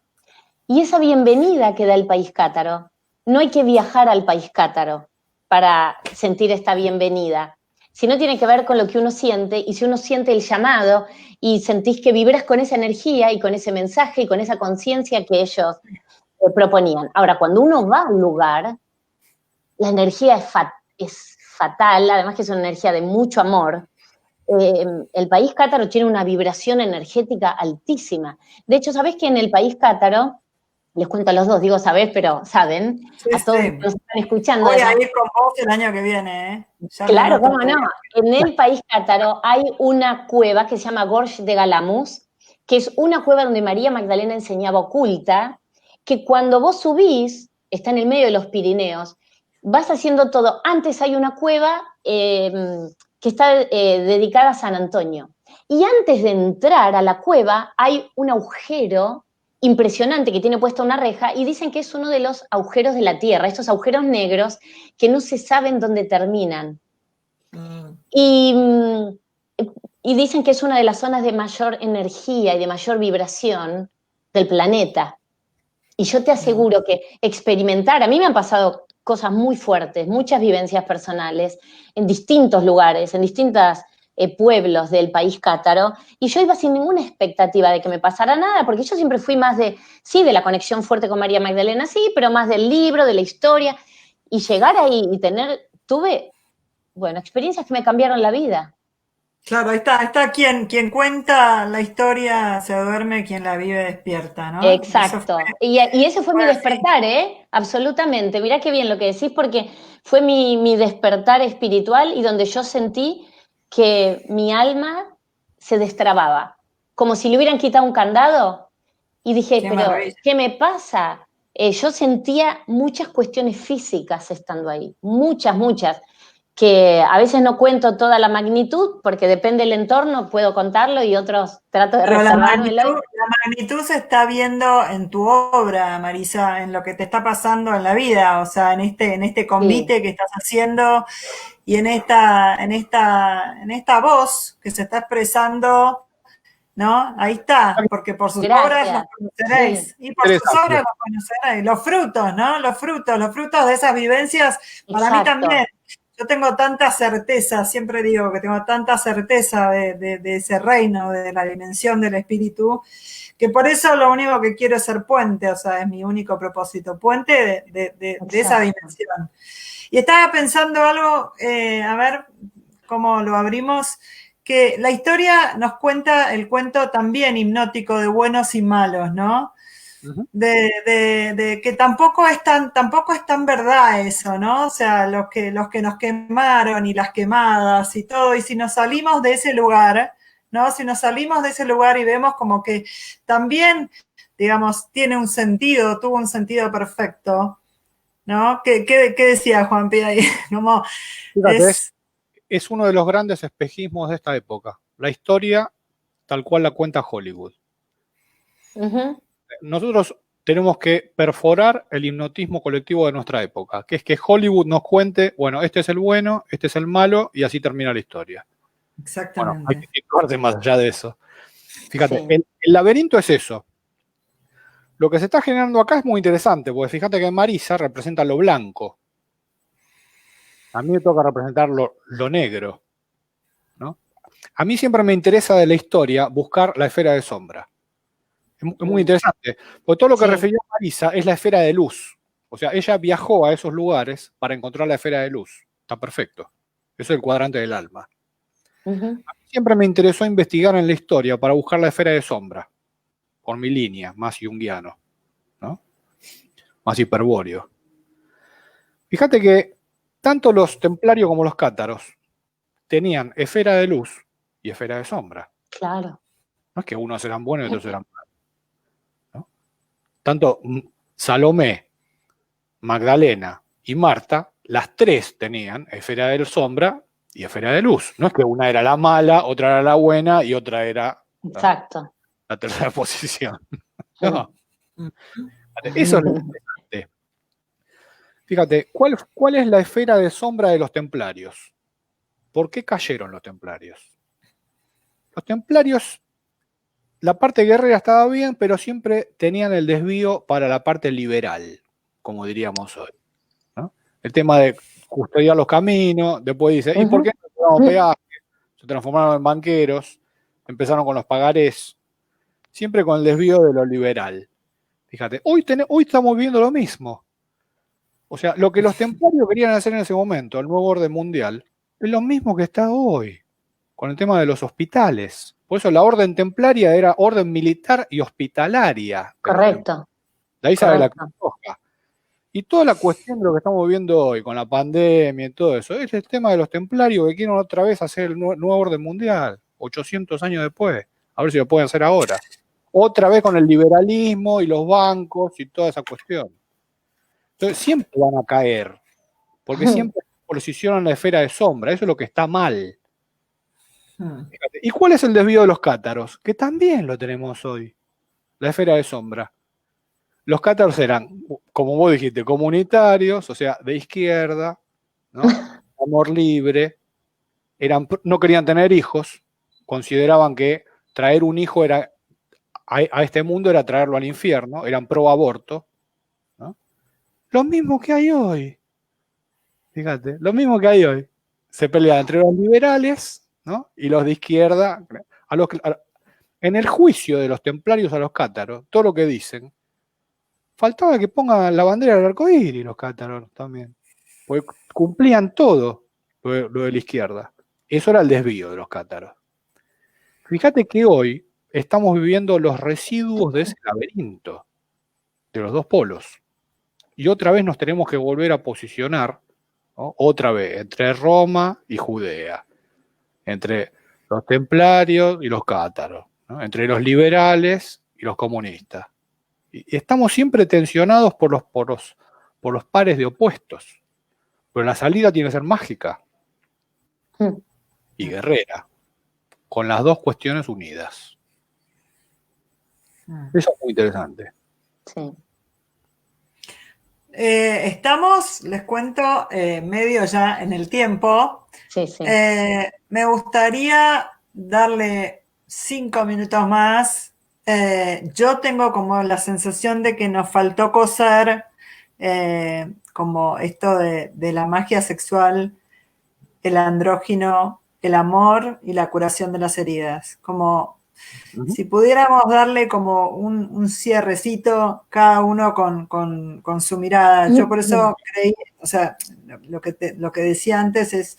Y esa bienvenida que da el país cátaro, no hay que viajar al país cátaro para sentir esta bienvenida, sino tiene que ver con lo que uno siente, y si uno siente el llamado y sentís que vibras con esa energía y con ese mensaje y con esa conciencia que ellos proponían. Ahora, cuando uno va al lugar, la energía es fatal, además que es una energía de mucho amor. El país cátaro tiene una vibración energética altísima. De hecho, ¿sabés que en el país cátaro, les cuento a los dos, digo sabés, pero saben, Sí, a todos sí. los que nos están escuchando. Voy a además, ir con vos el año que viene, ¿eh? Ya claro, me cómo noto. no. En el país cátaro hay una cueva que se llama Gorge de Galamus, que es una cueva donde María Magdalena enseñaba oculta, que cuando vos subís, está en el medio de los Pirineos, vas haciendo todo. Antes hay una cueva que está dedicada a San Antonio. Y antes de entrar a la cueva hay un agujero impresionante que tiene puesta una reja, y dicen que es uno de los agujeros de la Tierra, estos agujeros negros que no se saben dónde terminan. Y, y dicen que es una de las zonas de mayor energía y de mayor vibración del planeta. Y yo te aseguro que experimentar, a mí me han pasado cosas muy fuertes, muchas vivencias personales en distintos lugares, en distintos pueblos del país cátaro, y yo iba sin ninguna expectativa de que me pasara nada, porque yo siempre fui más sí, de la conexión fuerte con María Magdalena, sí, pero más del libro, de la historia, y llegar ahí y tuve, bueno, experiencias que me cambiaron la vida. Claro, ahí está quien cuenta la historia, se duerme, quien la vive despierta, ¿no? Eso Exacto. Y ese fue mi así. despertar, ¿eh? Absolutamente. Mirá qué bien lo que decís, porque fue mi despertar espiritual, y donde yo sentí que mi alma se destrababa, como si le hubieran quitado un candado, y dije, Qué pero maravilla. ¿qué me pasa? Yo sentía muchas cuestiones físicas estando ahí, muchas, que a veces no cuento toda la magnitud, porque depende del entorno, puedo contarlo, y otros trato de Pero reservármelo. la magnitud se está viendo en tu obra, Marisa, en lo que te está pasando en la vida, o sea, en este Sí, convite que estás haciendo y en esta voz que se está expresando, ¿no? Ahí está, porque por sus obras los gracias. Sí, conoceréis, y por sus obras Interesante. los conoceréis. Los frutos, ¿no? Los frutos de esas vivencias, para mí también. exacto. Yo tengo tanta certeza, siempre digo que tengo tanta certeza de ese reino, de la dimensión del espíritu, que por eso lo único que quiero es ser puente, o sea, es mi único propósito, puente de esa Exacto. dimensión. Y estaba pensando algo, a ver cómo lo abrimos, que la historia nos cuenta el cuento también hipnótico de buenos y malos, ¿no? Ujú. De que tampoco es tan verdad eso, ¿no? O sea, los que nos quemaron y las quemadas y todo, y si nos salimos de ese lugar, ¿no? Si nos salimos de ese lugar y vemos como que también, digamos, tuvo un sentido perfecto, ¿no? ¿Qué decía Juan Pi ahí? Como Fíjate, es, es uno de los grandes espejismos de esta época. La historia tal cual la cuenta Hollywood. Ujú. Nosotros tenemos que perforar el hipnotismo colectivo de nuestra época, que es que Hollywood nos cuente, bueno, este es el bueno, este es el malo, y así termina la historia. Bueno, hay que exactamente. situarse más allá de eso. Fíjate, Sí, el laberinto es eso. Lo que se está generando acá es muy interesante, porque fíjate que Marisa representa lo blanco. A mí me toca representar lo negro, ¿no? A mí siempre me interesa de la historia buscar la esfera de sombra. Es muy interesante, porque todo lo que sí. refirió Marisa es la esfera de luz. O sea, ella viajó a esos lugares para encontrar la esfera de luz. Está perfecto. Eso es el cuadrante del alma. Ujú. A mí siempre me interesó investigar en la historia para buscar la esfera de sombra, por mi línea, más junguiano, ¿no? más hiperbóreo. Fíjate que tanto los templarios como los cátaros tenían esfera de luz y esfera de sombra. Claro. No es que unos eran buenos y otros eran malos, ¿no? Tanto Salomé, Magdalena y Marta, las tres tenían esfera de sombra y esfera de luz. No es que una era la mala, otra era la buena y otra era Exacto. la tercera posición. No. Mm. Eso es lo interesante. Fíjate, ¿cuál es la esfera de sombra de los templarios? ¿Por qué cayeron los templarios? Los templarios, la parte guerrera estaba bien, pero siempre tenían el desvío para la parte liberal, como diríamos hoy, ¿no? El tema de custodiar los caminos, después dice, ¿y por qué no cobramos peaje? Se transformaron en banqueros, empezaron con los pagarés, siempre con el desvío de lo liberal. Fíjate, hoy estamos viendo lo mismo. O sea, lo que los templarios querían hacer en ese momento, el nuevo orden mundial, es lo mismo que está hoy, con el tema de los hospitales. Por eso la orden templaria era orden militar y hospitalaria. Correcto. De ahí sale la Cruz Roja. Y toda la cuestión de lo que estamos viendo hoy, con la pandemia y todo eso, es el tema de los templarios que quieren otra vez hacer el nuevo orden mundial, 800 años después. A ver si lo pueden hacer ahora. Otra vez con el liberalismo y los bancos y toda esa cuestión. Entonces siempre van a caer, porque siempre se posicionan en la esfera de sombra. Eso es lo que está mal. Fíjate. ¿Y cuál es el desvío de los cátaros? Que también lo tenemos hoy. La esfera de sombra. Los cátaros eran, como vos dijiste, comunitarios, o sea, de izquierda, ¿no? Amor libre. No querían tener hijos. Consideraban que traer un hijo a este mundo era traerlo al infierno. Eran pro aborto. Lo mismo que hay hoy. Fíjate, lo mismo que hay hoy. Se pelea entre los liberales, ¿no? Y los de izquierda. En el juicio de los templarios a los cátaros, todo lo que dicen, faltaba que pongan la bandera del arcoíris los cátaros también. Porque cumplían todo lo de la izquierda. Eso era el desvío de los cátaros. Fíjate que hoy estamos viviendo los residuos de ese laberinto de los dos polos. Y otra vez nos tenemos que volver a posicionar, ¿no? Otra vez, entre Roma y Judea, entre los templarios y los cátaros, ¿no? Entre los liberales y los comunistas. Y estamos siempre tensionados por los pares de opuestos. Pero la salida tiene que ser mágica y guerrera, con las dos cuestiones unidas. Eso es muy interesante. Sí. Estamos, les cuento, medio ya en el tiempo. Sí, sí. Me gustaría darle 5 minutos más. Yo tengo como la sensación de que nos faltó coser como esto de la magia sexual, el andrógino, el amor y la curación de las heridas. Como si pudiéramos darle como un cierrecito cada uno con su mirada. Yo por eso creí, o sea, lo que decía antes es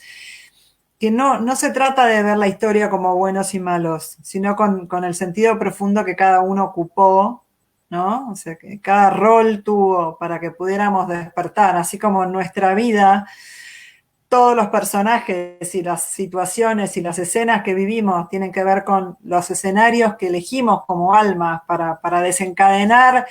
que no se trata de ver la historia como buenos y malos, sino con el sentido profundo que cada uno ocupó, ¿no? O sea, que cada rol tuvo para que pudiéramos despertar, así como en nuestra vida todos los personajes y las situaciones y las escenas que vivimos tienen que ver con los escenarios que elegimos como almas para desencadenar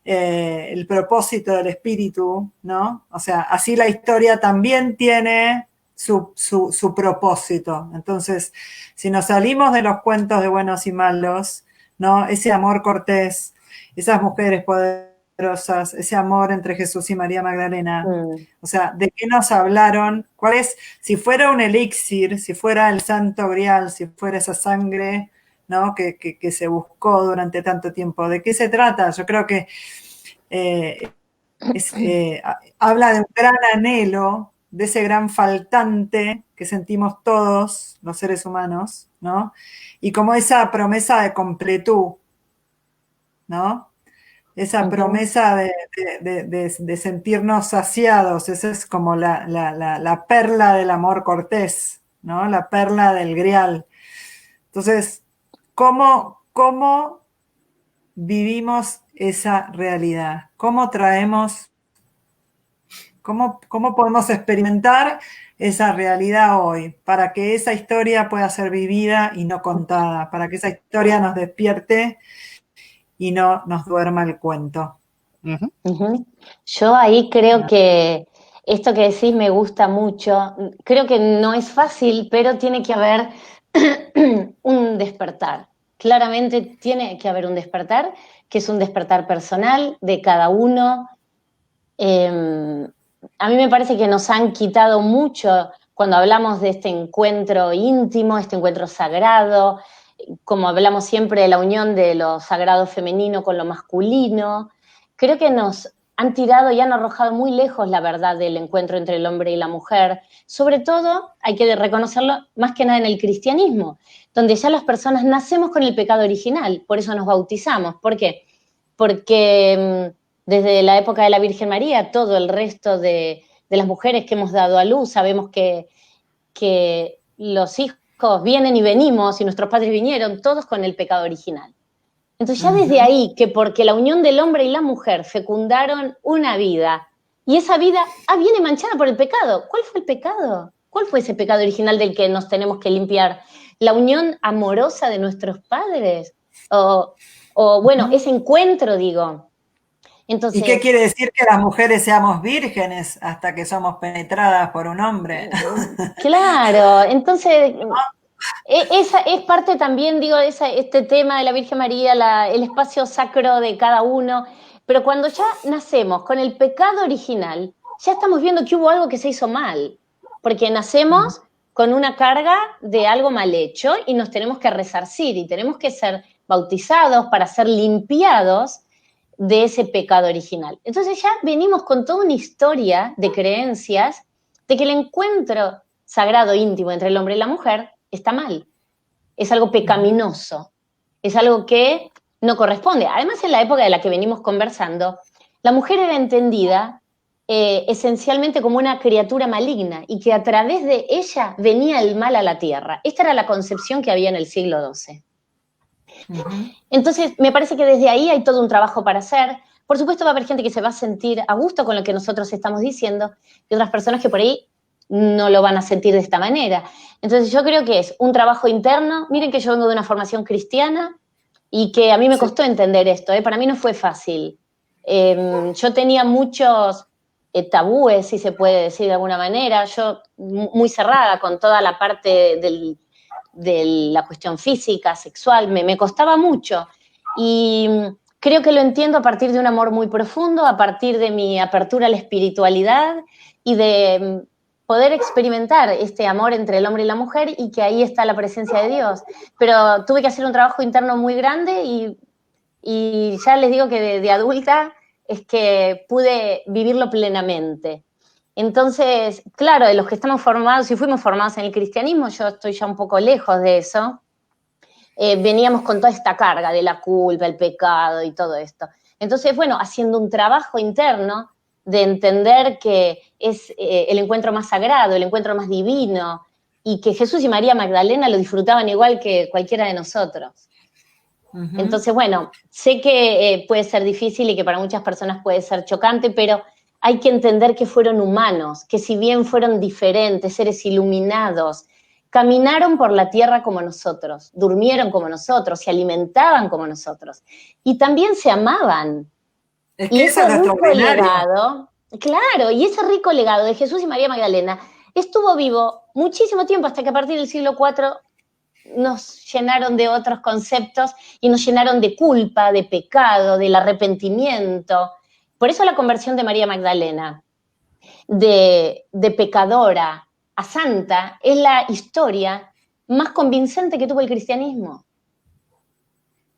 el propósito del espíritu, ¿no? O sea, así la historia también tiene su propósito. Entonces, si nos salimos de los cuentos de buenos y malos, ¿no? Ese amor cortés, esas mujeres poderosas, ese amor entre Jesús y María Magdalena, o sea, ¿de qué nos hablaron? ¿Cuál es, si fuera un elixir, si fuera el Santo Grial, si fuera esa sangre, ¿no? que se buscó durante tanto tiempo? ¿De qué se trata? Yo creo que habla de un gran anhelo, de ese gran faltante que sentimos todos los seres humanos, ¿no? Y como esa promesa de completud, ¿no? Esa promesa de sentirnos saciados, esa es como la perla del amor cortés, ¿no? La perla del grial. Entonces, ¿cómo vivimos esa realidad? ¿Cómo traemos, cómo podemos experimentar esa realidad hoy para que esa historia pueda ser vivida y no contada, para que esa historia nos despierte y no nos duerma el cuento? Yo ahí creo que esto que decís me gusta mucho. Creo que no es fácil, pero tiene que haber un despertar. Claramente tiene que haber un despertar, que es un despertar personal de cada uno. A mí me parece que nos han quitado mucho cuando hablamos de este encuentro íntimo, este encuentro sagrado, como hablamos siempre de la unión de lo sagrado femenino con lo masculino. Creo que nos han tirado y han arrojado muy lejos la verdad del encuentro entre el hombre y la mujer. Sobre todo, hay que reconocerlo más que nada en el cristianismo, donde ya las personas nacemos con el pecado original, por eso nos bautizamos. ¿Por qué? Porque desde la época de la Virgen María, todo el resto de las mujeres que hemos dado a luz, sabemos que los hijos vienen y venimos, y nuestros padres vinieron, todos con el pecado original. Entonces ya desde ahí, que porque la unión del hombre y la mujer fecundaron una vida, y esa vida viene manchada por el pecado. ¿Cuál fue el pecado? ¿Cuál fue ese pecado original del que nos tenemos que limpiar? ¿La unión amorosa de nuestros padres? O bueno, ese encuentro, digo. Entonces, ¿y qué quiere decir que las mujeres seamos vírgenes hasta que somos penetradas por un hombre? Claro, entonces esa es parte también, digo, este tema de la Virgen María, el espacio sacro de cada uno, pero cuando ya nacemos con el pecado original, ya estamos viendo que hubo algo que se hizo mal, porque nacemos con una carga de algo mal hecho y nos tenemos que resarcir y tenemos que ser bautizados para ser limpiados de ese pecado original. Entonces ya venimos con toda una historia de creencias de que el encuentro sagrado íntimo entre el hombre y la mujer está mal, es algo pecaminoso, es algo que no corresponde. Además, en la época de la que venimos conversando, la mujer era entendida esencialmente como una criatura maligna y que a través de ella venía el mal a la tierra. Esta era la concepción que había en el siglo XII. Entonces, me parece que desde ahí hay todo un trabajo para hacer. Por supuesto, va a haber gente que se va a sentir a gusto con lo que nosotros estamos diciendo y otras personas que por ahí no lo van a sentir de esta manera. Entonces, yo creo que es un trabajo interno. Miren que yo vengo de una formación cristiana y que a mí me costó entender esto. Para mí no fue fácil. Yo tenía muchos tabúes, si se puede decir de alguna manera. Yo muy cerrada con toda la parte de la cuestión física, sexual, me costaba mucho. Y creo que lo entiendo a partir de un amor muy profundo, a partir de mi apertura a la espiritualidad y de poder experimentar este amor entre el hombre y la mujer y que ahí está la presencia de Dios. Pero tuve que hacer un trabajo interno muy grande y ya les digo que de adulta es que pude vivirlo plenamente. Entonces, claro, de los que estamos formados y fuimos formados en el cristianismo, yo estoy ya un poco lejos de eso, veníamos con toda esta carga de la culpa, el pecado y todo esto. Entonces, bueno, haciendo un trabajo interno de entender que es el encuentro más sagrado, el encuentro más divino, y que Jesús y María Magdalena lo disfrutaban igual que cualquiera de nosotros. Entonces, bueno, sé que puede ser difícil y que para muchas personas puede ser chocante, pero hay que entender que fueron humanos, que si bien fueron diferentes, seres iluminados, caminaron por la tierra como nosotros, durmieron como nosotros, se alimentaban como nosotros, y también se amaban. Es que ese rico legado, claro, y ese rico legado de Jesús y María Magdalena estuvo vivo muchísimo tiempo, hasta que a partir del siglo IV nos llenaron de otros conceptos y nos llenaron de culpa, de pecado, del arrepentimiento. Por eso la conversión de María Magdalena, de pecadora a santa, es la historia más convincente que tuvo el cristianismo.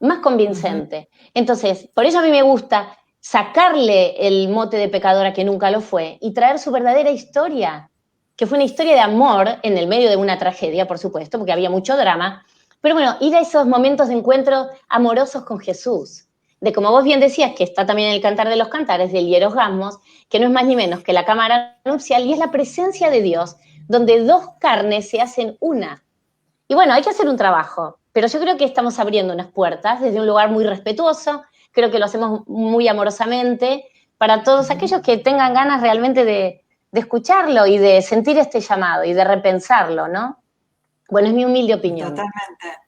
Más convincente. Entonces, por eso a mí me gusta sacarle el mote de pecadora, que nunca lo fue, y traer su verdadera historia, que fue una historia de amor en el medio de una tragedia, por supuesto, porque había mucho drama, pero bueno, ir a esos momentos de encuentro amorosos con Jesús, de como vos bien decías, que está también en el Cantar de los Cantares, del hierosgasmos, que no es más ni menos que la cámara nupcial, y es la presencia de Dios, donde dos carnes se hacen una. Y bueno, hay que hacer un trabajo, pero yo creo que estamos abriendo unas puertas desde un lugar muy respetuoso, creo que lo hacemos muy amorosamente, para todos aquellos que tengan ganas realmente de escucharlo y de sentir este llamado y de repensarlo, ¿no? Bueno, es mi humilde opinión. Totalmente.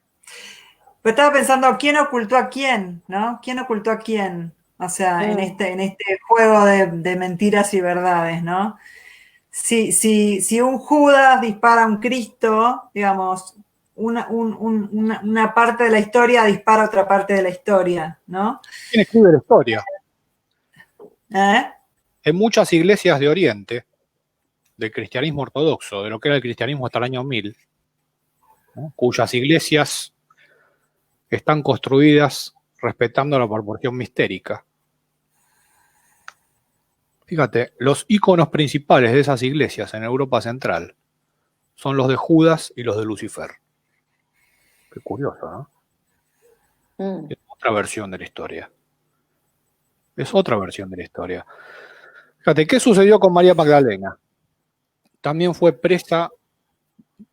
Pero estaba pensando, ¿quién ocultó a quién? ¿No? ¿Quién ocultó a quién? O sea, en este juego de mentiras y verdades, ¿no? Si un Judas dispara a un Cristo, digamos, una parte de la historia dispara a otra parte de la historia, ¿no? ¿Quién escribe la historia? ¿Eh? En muchas iglesias de Oriente, del cristianismo ortodoxo, de lo que era el cristianismo hasta el año 1000, ¿no? Cuyas iglesias están construidas respetando la proporción mistérica. Fíjate, los íconos principales de esas iglesias en Europa Central son los de Judas y los de Lucifer. Qué curioso, ¿no? Es otra versión de la historia. Es otra versión de la historia. Fíjate, ¿qué sucedió con María Magdalena? También fue presa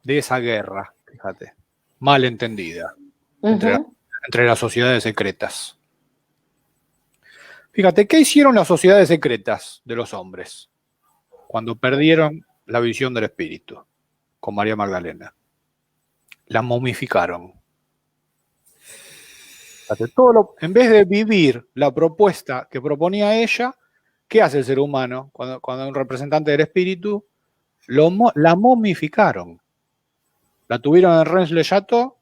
de esa guerra, fíjate, mal entendida, entre las sociedades secretas. Fíjate, ¿qué hicieron las sociedades secretas de los hombres cuando perdieron la visión del espíritu con María Magdalena? La momificaron. Fíjate, en vez de vivir la propuesta que proponía ella, ¿qué hace el ser humano cuando un representante del espíritu? La momificaron. La tuvieron en Rennes-le-Château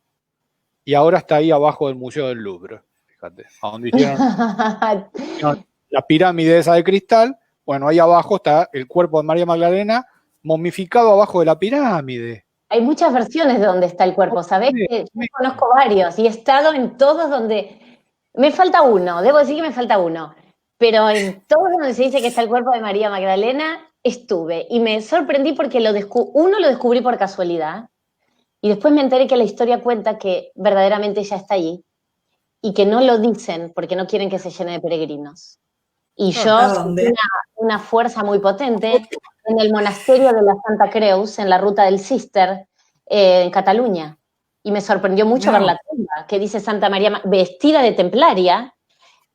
y ahora está ahí abajo del Museo del Louvre. Fíjate, a donde hicieron la pirámide esa de cristal. Bueno, ahí abajo está el cuerpo de María Magdalena momificado abajo de la pirámide. Hay muchas versiones de dónde está el cuerpo, ¿sabés? Yo conozco varios y he estado en todos donde... Me falta uno, debo decir que me falta uno, pero en todos donde se dice que está el cuerpo de María Magdalena, estuve y me sorprendí porque uno lo descubrí por casualidad y después me enteré que la historia cuenta que verdaderamente ella está allí y que no lo dicen porque no quieren que se llene de peregrinos. Y yo sentí una fuerza muy potente en el monasterio de la Santa Creus, en la ruta del Cister, en Cataluña. Y me sorprendió mucho ver la tumba, que dice Santa María, vestida de templaria,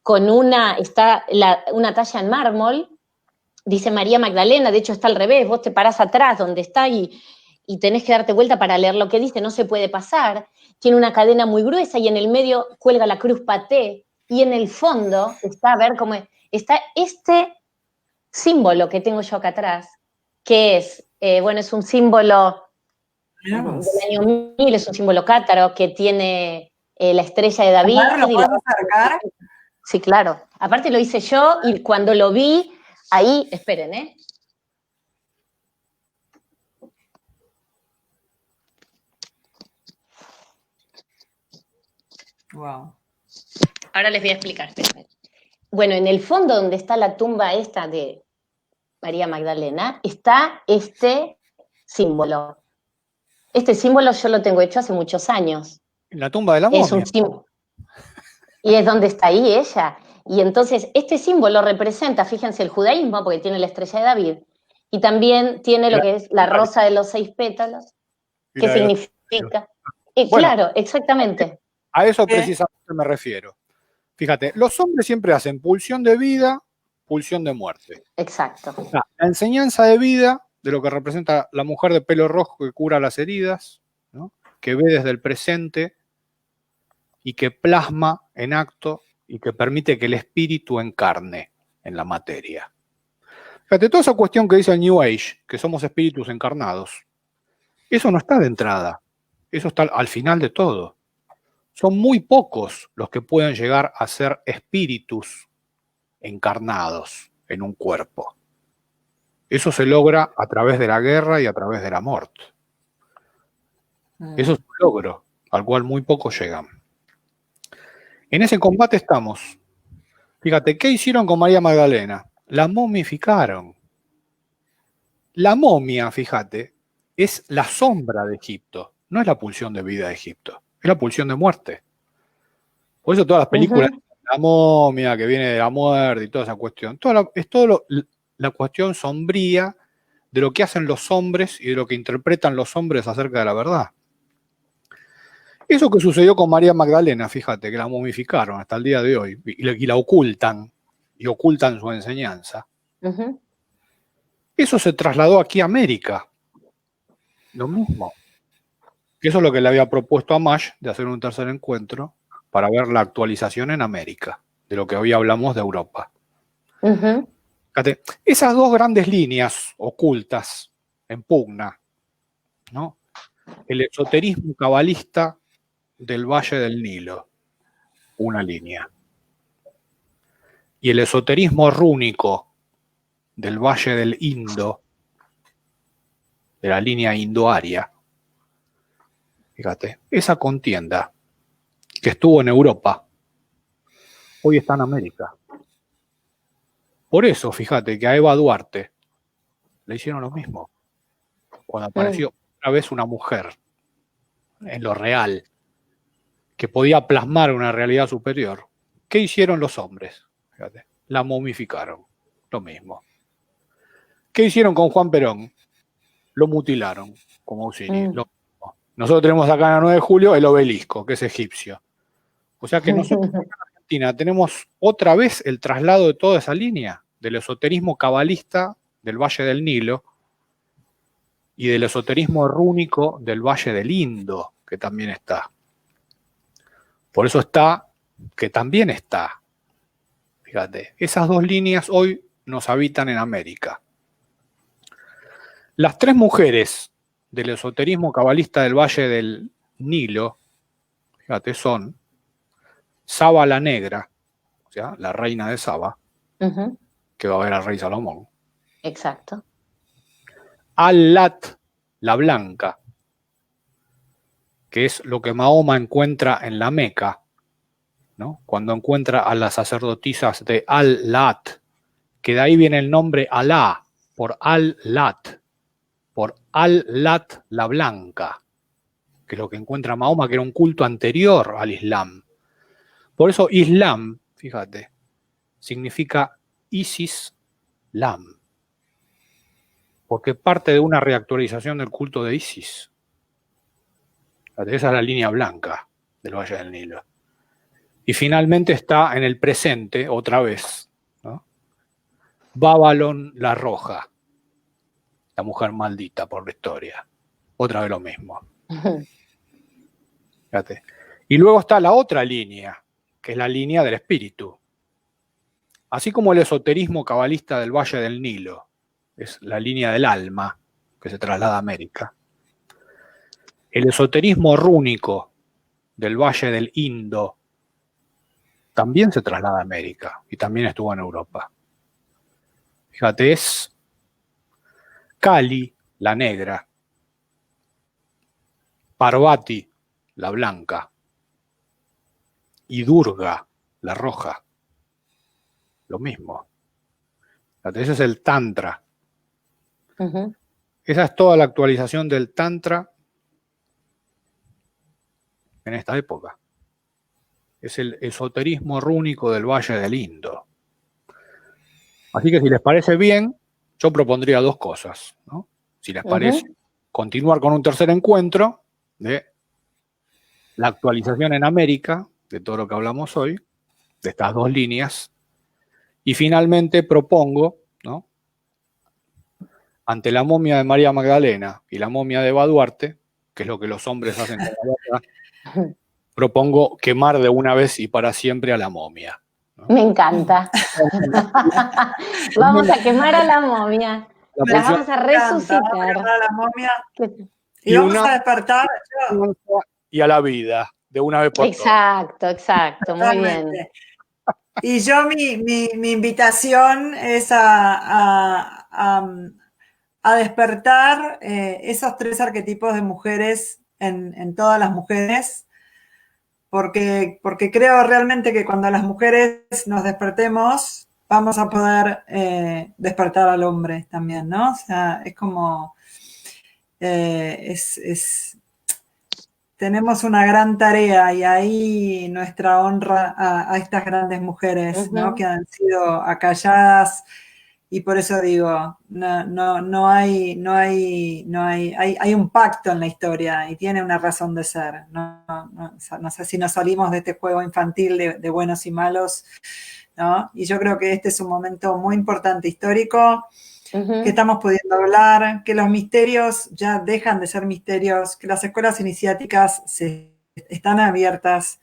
con una talla en mármol, dice María Magdalena, de hecho está al revés, vos te parás atrás donde está y tenés que darte vuelta para leer lo que dice, no se puede pasar, tiene una cadena muy gruesa y en el medio cuelga la cruz paté, y en el fondo está, a ver cómo es, está este símbolo que tengo yo acá atrás, que es, es un símbolo del año 1000, es un símbolo cátaro que tiene la estrella de David. ¿Lo puedes acercar? Sí, claro. Aparte lo hice yo y cuando lo vi, ahí, esperen, Wow. Ahora les voy a explicar. Bueno, en el fondo donde está la tumba esta de María Magdalena, está este símbolo. Este símbolo yo lo tengo hecho hace muchos años. En la tumba de la momia. Es un símbolo. Y es donde está ahí ella. Y entonces este símbolo representa, fíjense, el judaísmo, porque tiene la estrella de David, y también tiene lo que es la rosa de los 6 pétalos, que significa... claro, exactamente. A eso precisamente me refiero. Fíjate, los hombres siempre hacen pulsión de vida, pulsión de muerte. Exacto. La enseñanza de vida, de lo que representa la mujer de pelo rojo que cura las heridas, ¿no? Que ve desde el presente y que plasma en acto y que permite que el espíritu encarne en la materia. Fíjate, toda esa cuestión que dice el New Age, que somos espíritus encarnados, eso no está de entrada, eso está al final de todo. Son muy pocos los que pueden llegar a ser espíritus encarnados en un cuerpo. Eso se logra a través de la guerra y a través del amor. Eso es un logro al cual muy pocos llegan. En ese combate estamos. Fíjate, ¿qué hicieron con María Magdalena? La momificaron. La momia, fíjate, es la sombra de Egipto, no es la pulsión de vida de Egipto, es la pulsión de muerte. Por eso todas las películas, la momia que viene de la muerte y toda esa cuestión, es todo la cuestión sombría de lo que hacen los hombres y de lo que interpretan los hombres acerca de la verdad. Eso que sucedió con María Magdalena, fíjate, que la momificaron hasta el día de hoy y la ocultan, y ocultan su enseñanza. Ujú. Eso se trasladó aquí a América. Lo mismo. Eso es lo que le había propuesto a Mash, de hacer un tercer encuentro para ver la actualización en América, de lo que hoy hablamos de Europa. Ujú. Fíjate, esas dos grandes líneas ocultas en pugna, ¿no? El esoterismo cabalista del Valle del Nilo, una línea. Y el esoterismo rúnico del Valle del Indo, de la línea indoaria. Fíjate, esa contienda que estuvo en Europa, hoy está en América. Por eso, fíjate que a Eva Duarte le hicieron lo mismo. Cuando apareció otra vez una mujer en lo real, que podía plasmar una realidad superior, ¿qué hicieron los hombres? Fíjate, la momificaron, lo mismo. ¿Qué hicieron con Juan Perón? Lo mutilaron como Ausini, lo mismo. Nosotros tenemos acá en la 9 de julio el obelisco, que es egipcio. O sea que nosotros acá en Argentina tenemos otra vez el traslado de toda esa línea, del esoterismo cabalista del Valle del Nilo y del esoterismo rúnico del Valle del Indo, que también está. Por eso está, que también está. Fíjate, esas dos líneas hoy nos habitan en América. Las tres mujeres del esoterismo cabalista del Valle del Nilo, fíjate, son Saba la Negra, o sea, la reina de Saba, que va a ver al rey Salomón. Exacto. Al-Lat, la Blanca, que es lo que Mahoma encuentra en la Meca, ¿no? Cuando encuentra a las sacerdotisas de Al-Lat, que de ahí viene el nombre Alá, por Al-Lat, por Al-Lat la Blanca, que es lo que encuentra Mahoma, que era un culto anterior al Islam. Por eso Islam, fíjate, significa Isis-Lam, porque parte de una reactualización del culto de Isis. Fíjate, esa es la línea blanca del Valle del Nilo. Y finalmente está en el presente, otra vez, ¿no? Babylon la Roja, la mujer maldita por la historia. Otra vez lo mismo. Fíjate. Y luego está la otra línea, que es la línea del espíritu. Así como el esoterismo cabalista del Valle del Nilo es la línea del alma que se traslada a América. El esoterismo rúnico del Valle del Indo también se traslada a América y también estuvo en Europa. Fíjate, es Kali, la negra, Parvati, la blanca, y Durga, la roja. Lo mismo. Fíjate, ese es el Tantra. Esa es toda la actualización del Tantra en esta época. Es el esoterismo rúnico del Valle del Indo. Así que si les parece bien, yo propondría dos cosas, ¿no? Si les parece, continuar con un tercer encuentro de la actualización en América, de todo lo que hablamos hoy, de estas dos líneas, y finalmente propongo, ¿no?, ante la momia de María Magdalena y la momia de Eva Duarte, que es lo que los hombres hacen con la verdad, propongo quemar de una vez y para siempre a la momia, ¿no? Me encanta. Vamos a quemar a la momia. La vamos a resucitar. Vamos a quemar a la momia. Y vamos a despertar. Y a la vida, de una vez por todas. Exacto, muy bien. Y yo mi invitación es a despertar esos tres arquetipos de mujeres en todas las mujeres, porque creo realmente que cuando las mujeres nos despertemos, vamos a poder despertar al hombre también, ¿no? O sea, es como... tenemos una gran tarea y ahí nuestra honra a estas grandes mujeres, ¿no?, que han sido acalladas, y por eso digo, hay un pacto en la historia y tiene una razón de ser, no no sé si nos salimos de este juego infantil de buenos y malos, ¿no? Y yo creo que este es un momento muy importante histórico, que estamos pudiendo hablar, que los misterios ya dejan de ser misterios, que las escuelas iniciáticas están abiertas,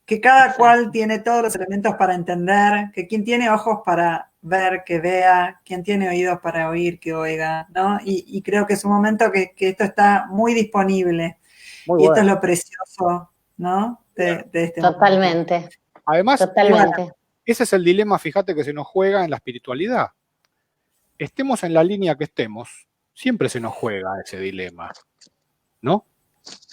que cada cual tiene todos los elementos para entender, que quien tiene ojos para ver, que vea, quien tiene oídos para oír, que oiga, ¿no? Y creo que es un momento que esto está muy disponible. Muy Y bueno. esto es lo precioso, ¿no? De este Totalmente. momento. Además, Totalmente. ese es el dilema, fíjate, que se nos juega en la espiritualidad. Estemos en la línea que estemos, siempre se nos juega ese dilema, ¿no?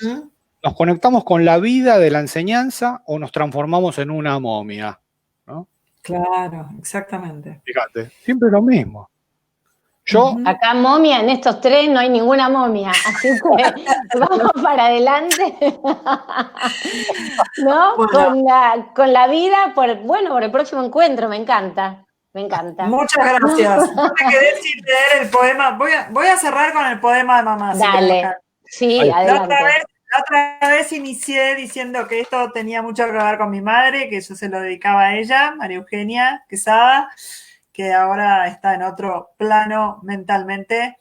¿Mm? ¿Nos conectamos con la vida de la enseñanza o nos transformamos en una momia? ¿No? Claro, exactamente. Fíjate, siempre lo mismo. Yo, Acá momia, en estos tres no hay ninguna momia, así que vamos para adelante. ¿No? Bueno. Con la vida, por el próximo encuentro, me encanta. Me encanta. Muchas gracias. Yo me quedé sin leer el poema. Voy a cerrar con el poema de mamá. Dale. Sí, adelante. La otra vez inicié diciendo que esto tenía mucho que ver con mi madre, que yo se lo dedicaba a ella, María Eugenia Quesada, que ahora está en otro plano mentalmente.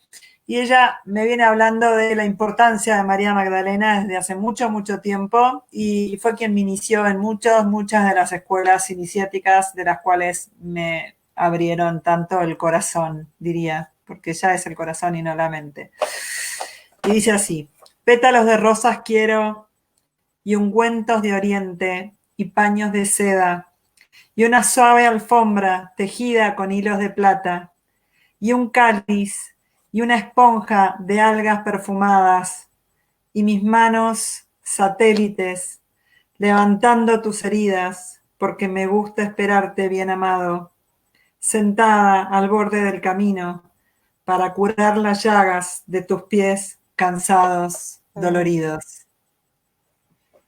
Y ella me viene hablando de la importancia de María Magdalena desde hace mucho, mucho tiempo, y fue quien me inició en muchas de las escuelas iniciáticas, de las cuales me abrieron tanto el corazón, diría, porque ya es el corazón y no la mente. Y dice así: pétalos de rosas quiero, y ungüentos de oriente, y paños de seda, y una suave alfombra tejida con hilos de plata, y un cáliz, y una esponja de algas perfumadas, y mis manos satélites, levantando tus heridas, porque me gusta esperarte, bien amado, sentada al borde del camino, para curar las llagas de tus pies cansados, doloridos.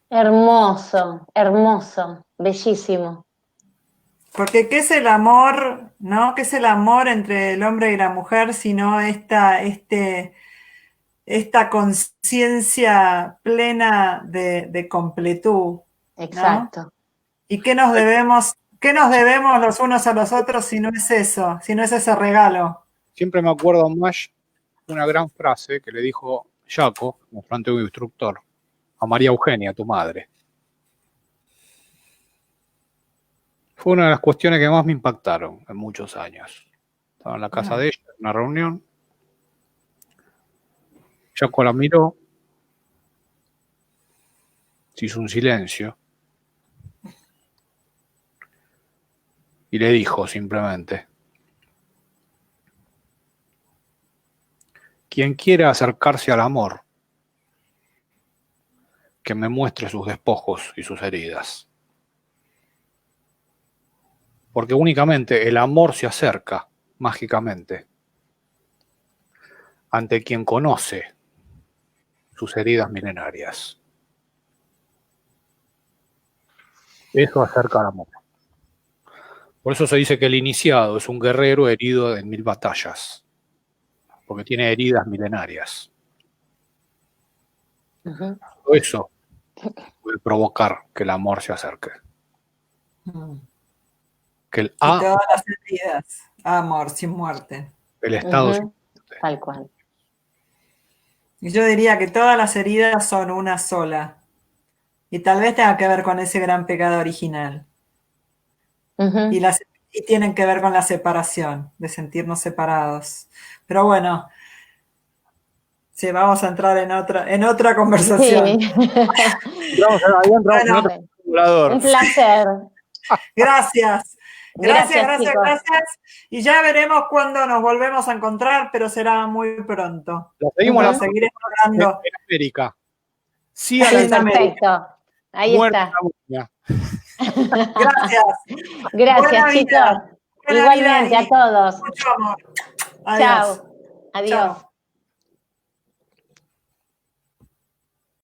Hermoso, hermoso, bellísimo. Porque ¿qué es el amor, no? ¿Qué es el amor entre el hombre y la mujer, sino esta conciencia plena de completud, ¿no? Exacto. ¿Y qué nos debemos los unos a los otros si no es eso, si no es ese regalo? siempre me acuerdo más una gran frase que le dijo Jaco, nuestro antiguo instructor, a María Eugenia, tu madre. Fue una de las cuestiones que más me impactaron en muchos años. Estaba en la casa de ella, en una reunión. Jaco la miró, se hizo un silencio y le dijo simplemente: quien quiera acercarse al amor, que me muestre sus despojos y sus heridas. Porque únicamente el amor se acerca mágicamente ante quien conoce sus heridas milenarias. Eso acerca al amor. Por eso se dice que el iniciado es un guerrero herido en 1000 batallas, porque tiene heridas milenarias. Todo eso puede provocar que el amor se acerque. Que el Y todas las heridas, amor sin muerte. El estado sin muerte. Tal cual. Y yo diría que todas las heridas son una sola. Y tal vez tenga que ver con ese gran pecado original. Y tienen que ver con la separación, de sentirnos separados. Pero bueno, sí, vamos a entrar en otra conversación. Sí. Un placer. Gracias. Gracias. Y ya veremos cuándo nos volvemos a encontrar, pero será muy pronto. Lo seguimos seguiremos hablando. En América. Sí, a la Perfecto. Ahí está. Gracias. Gracias, chicos. Igualmente a todos. Mucho amor. Adiós. Chao. Adiós. Chao.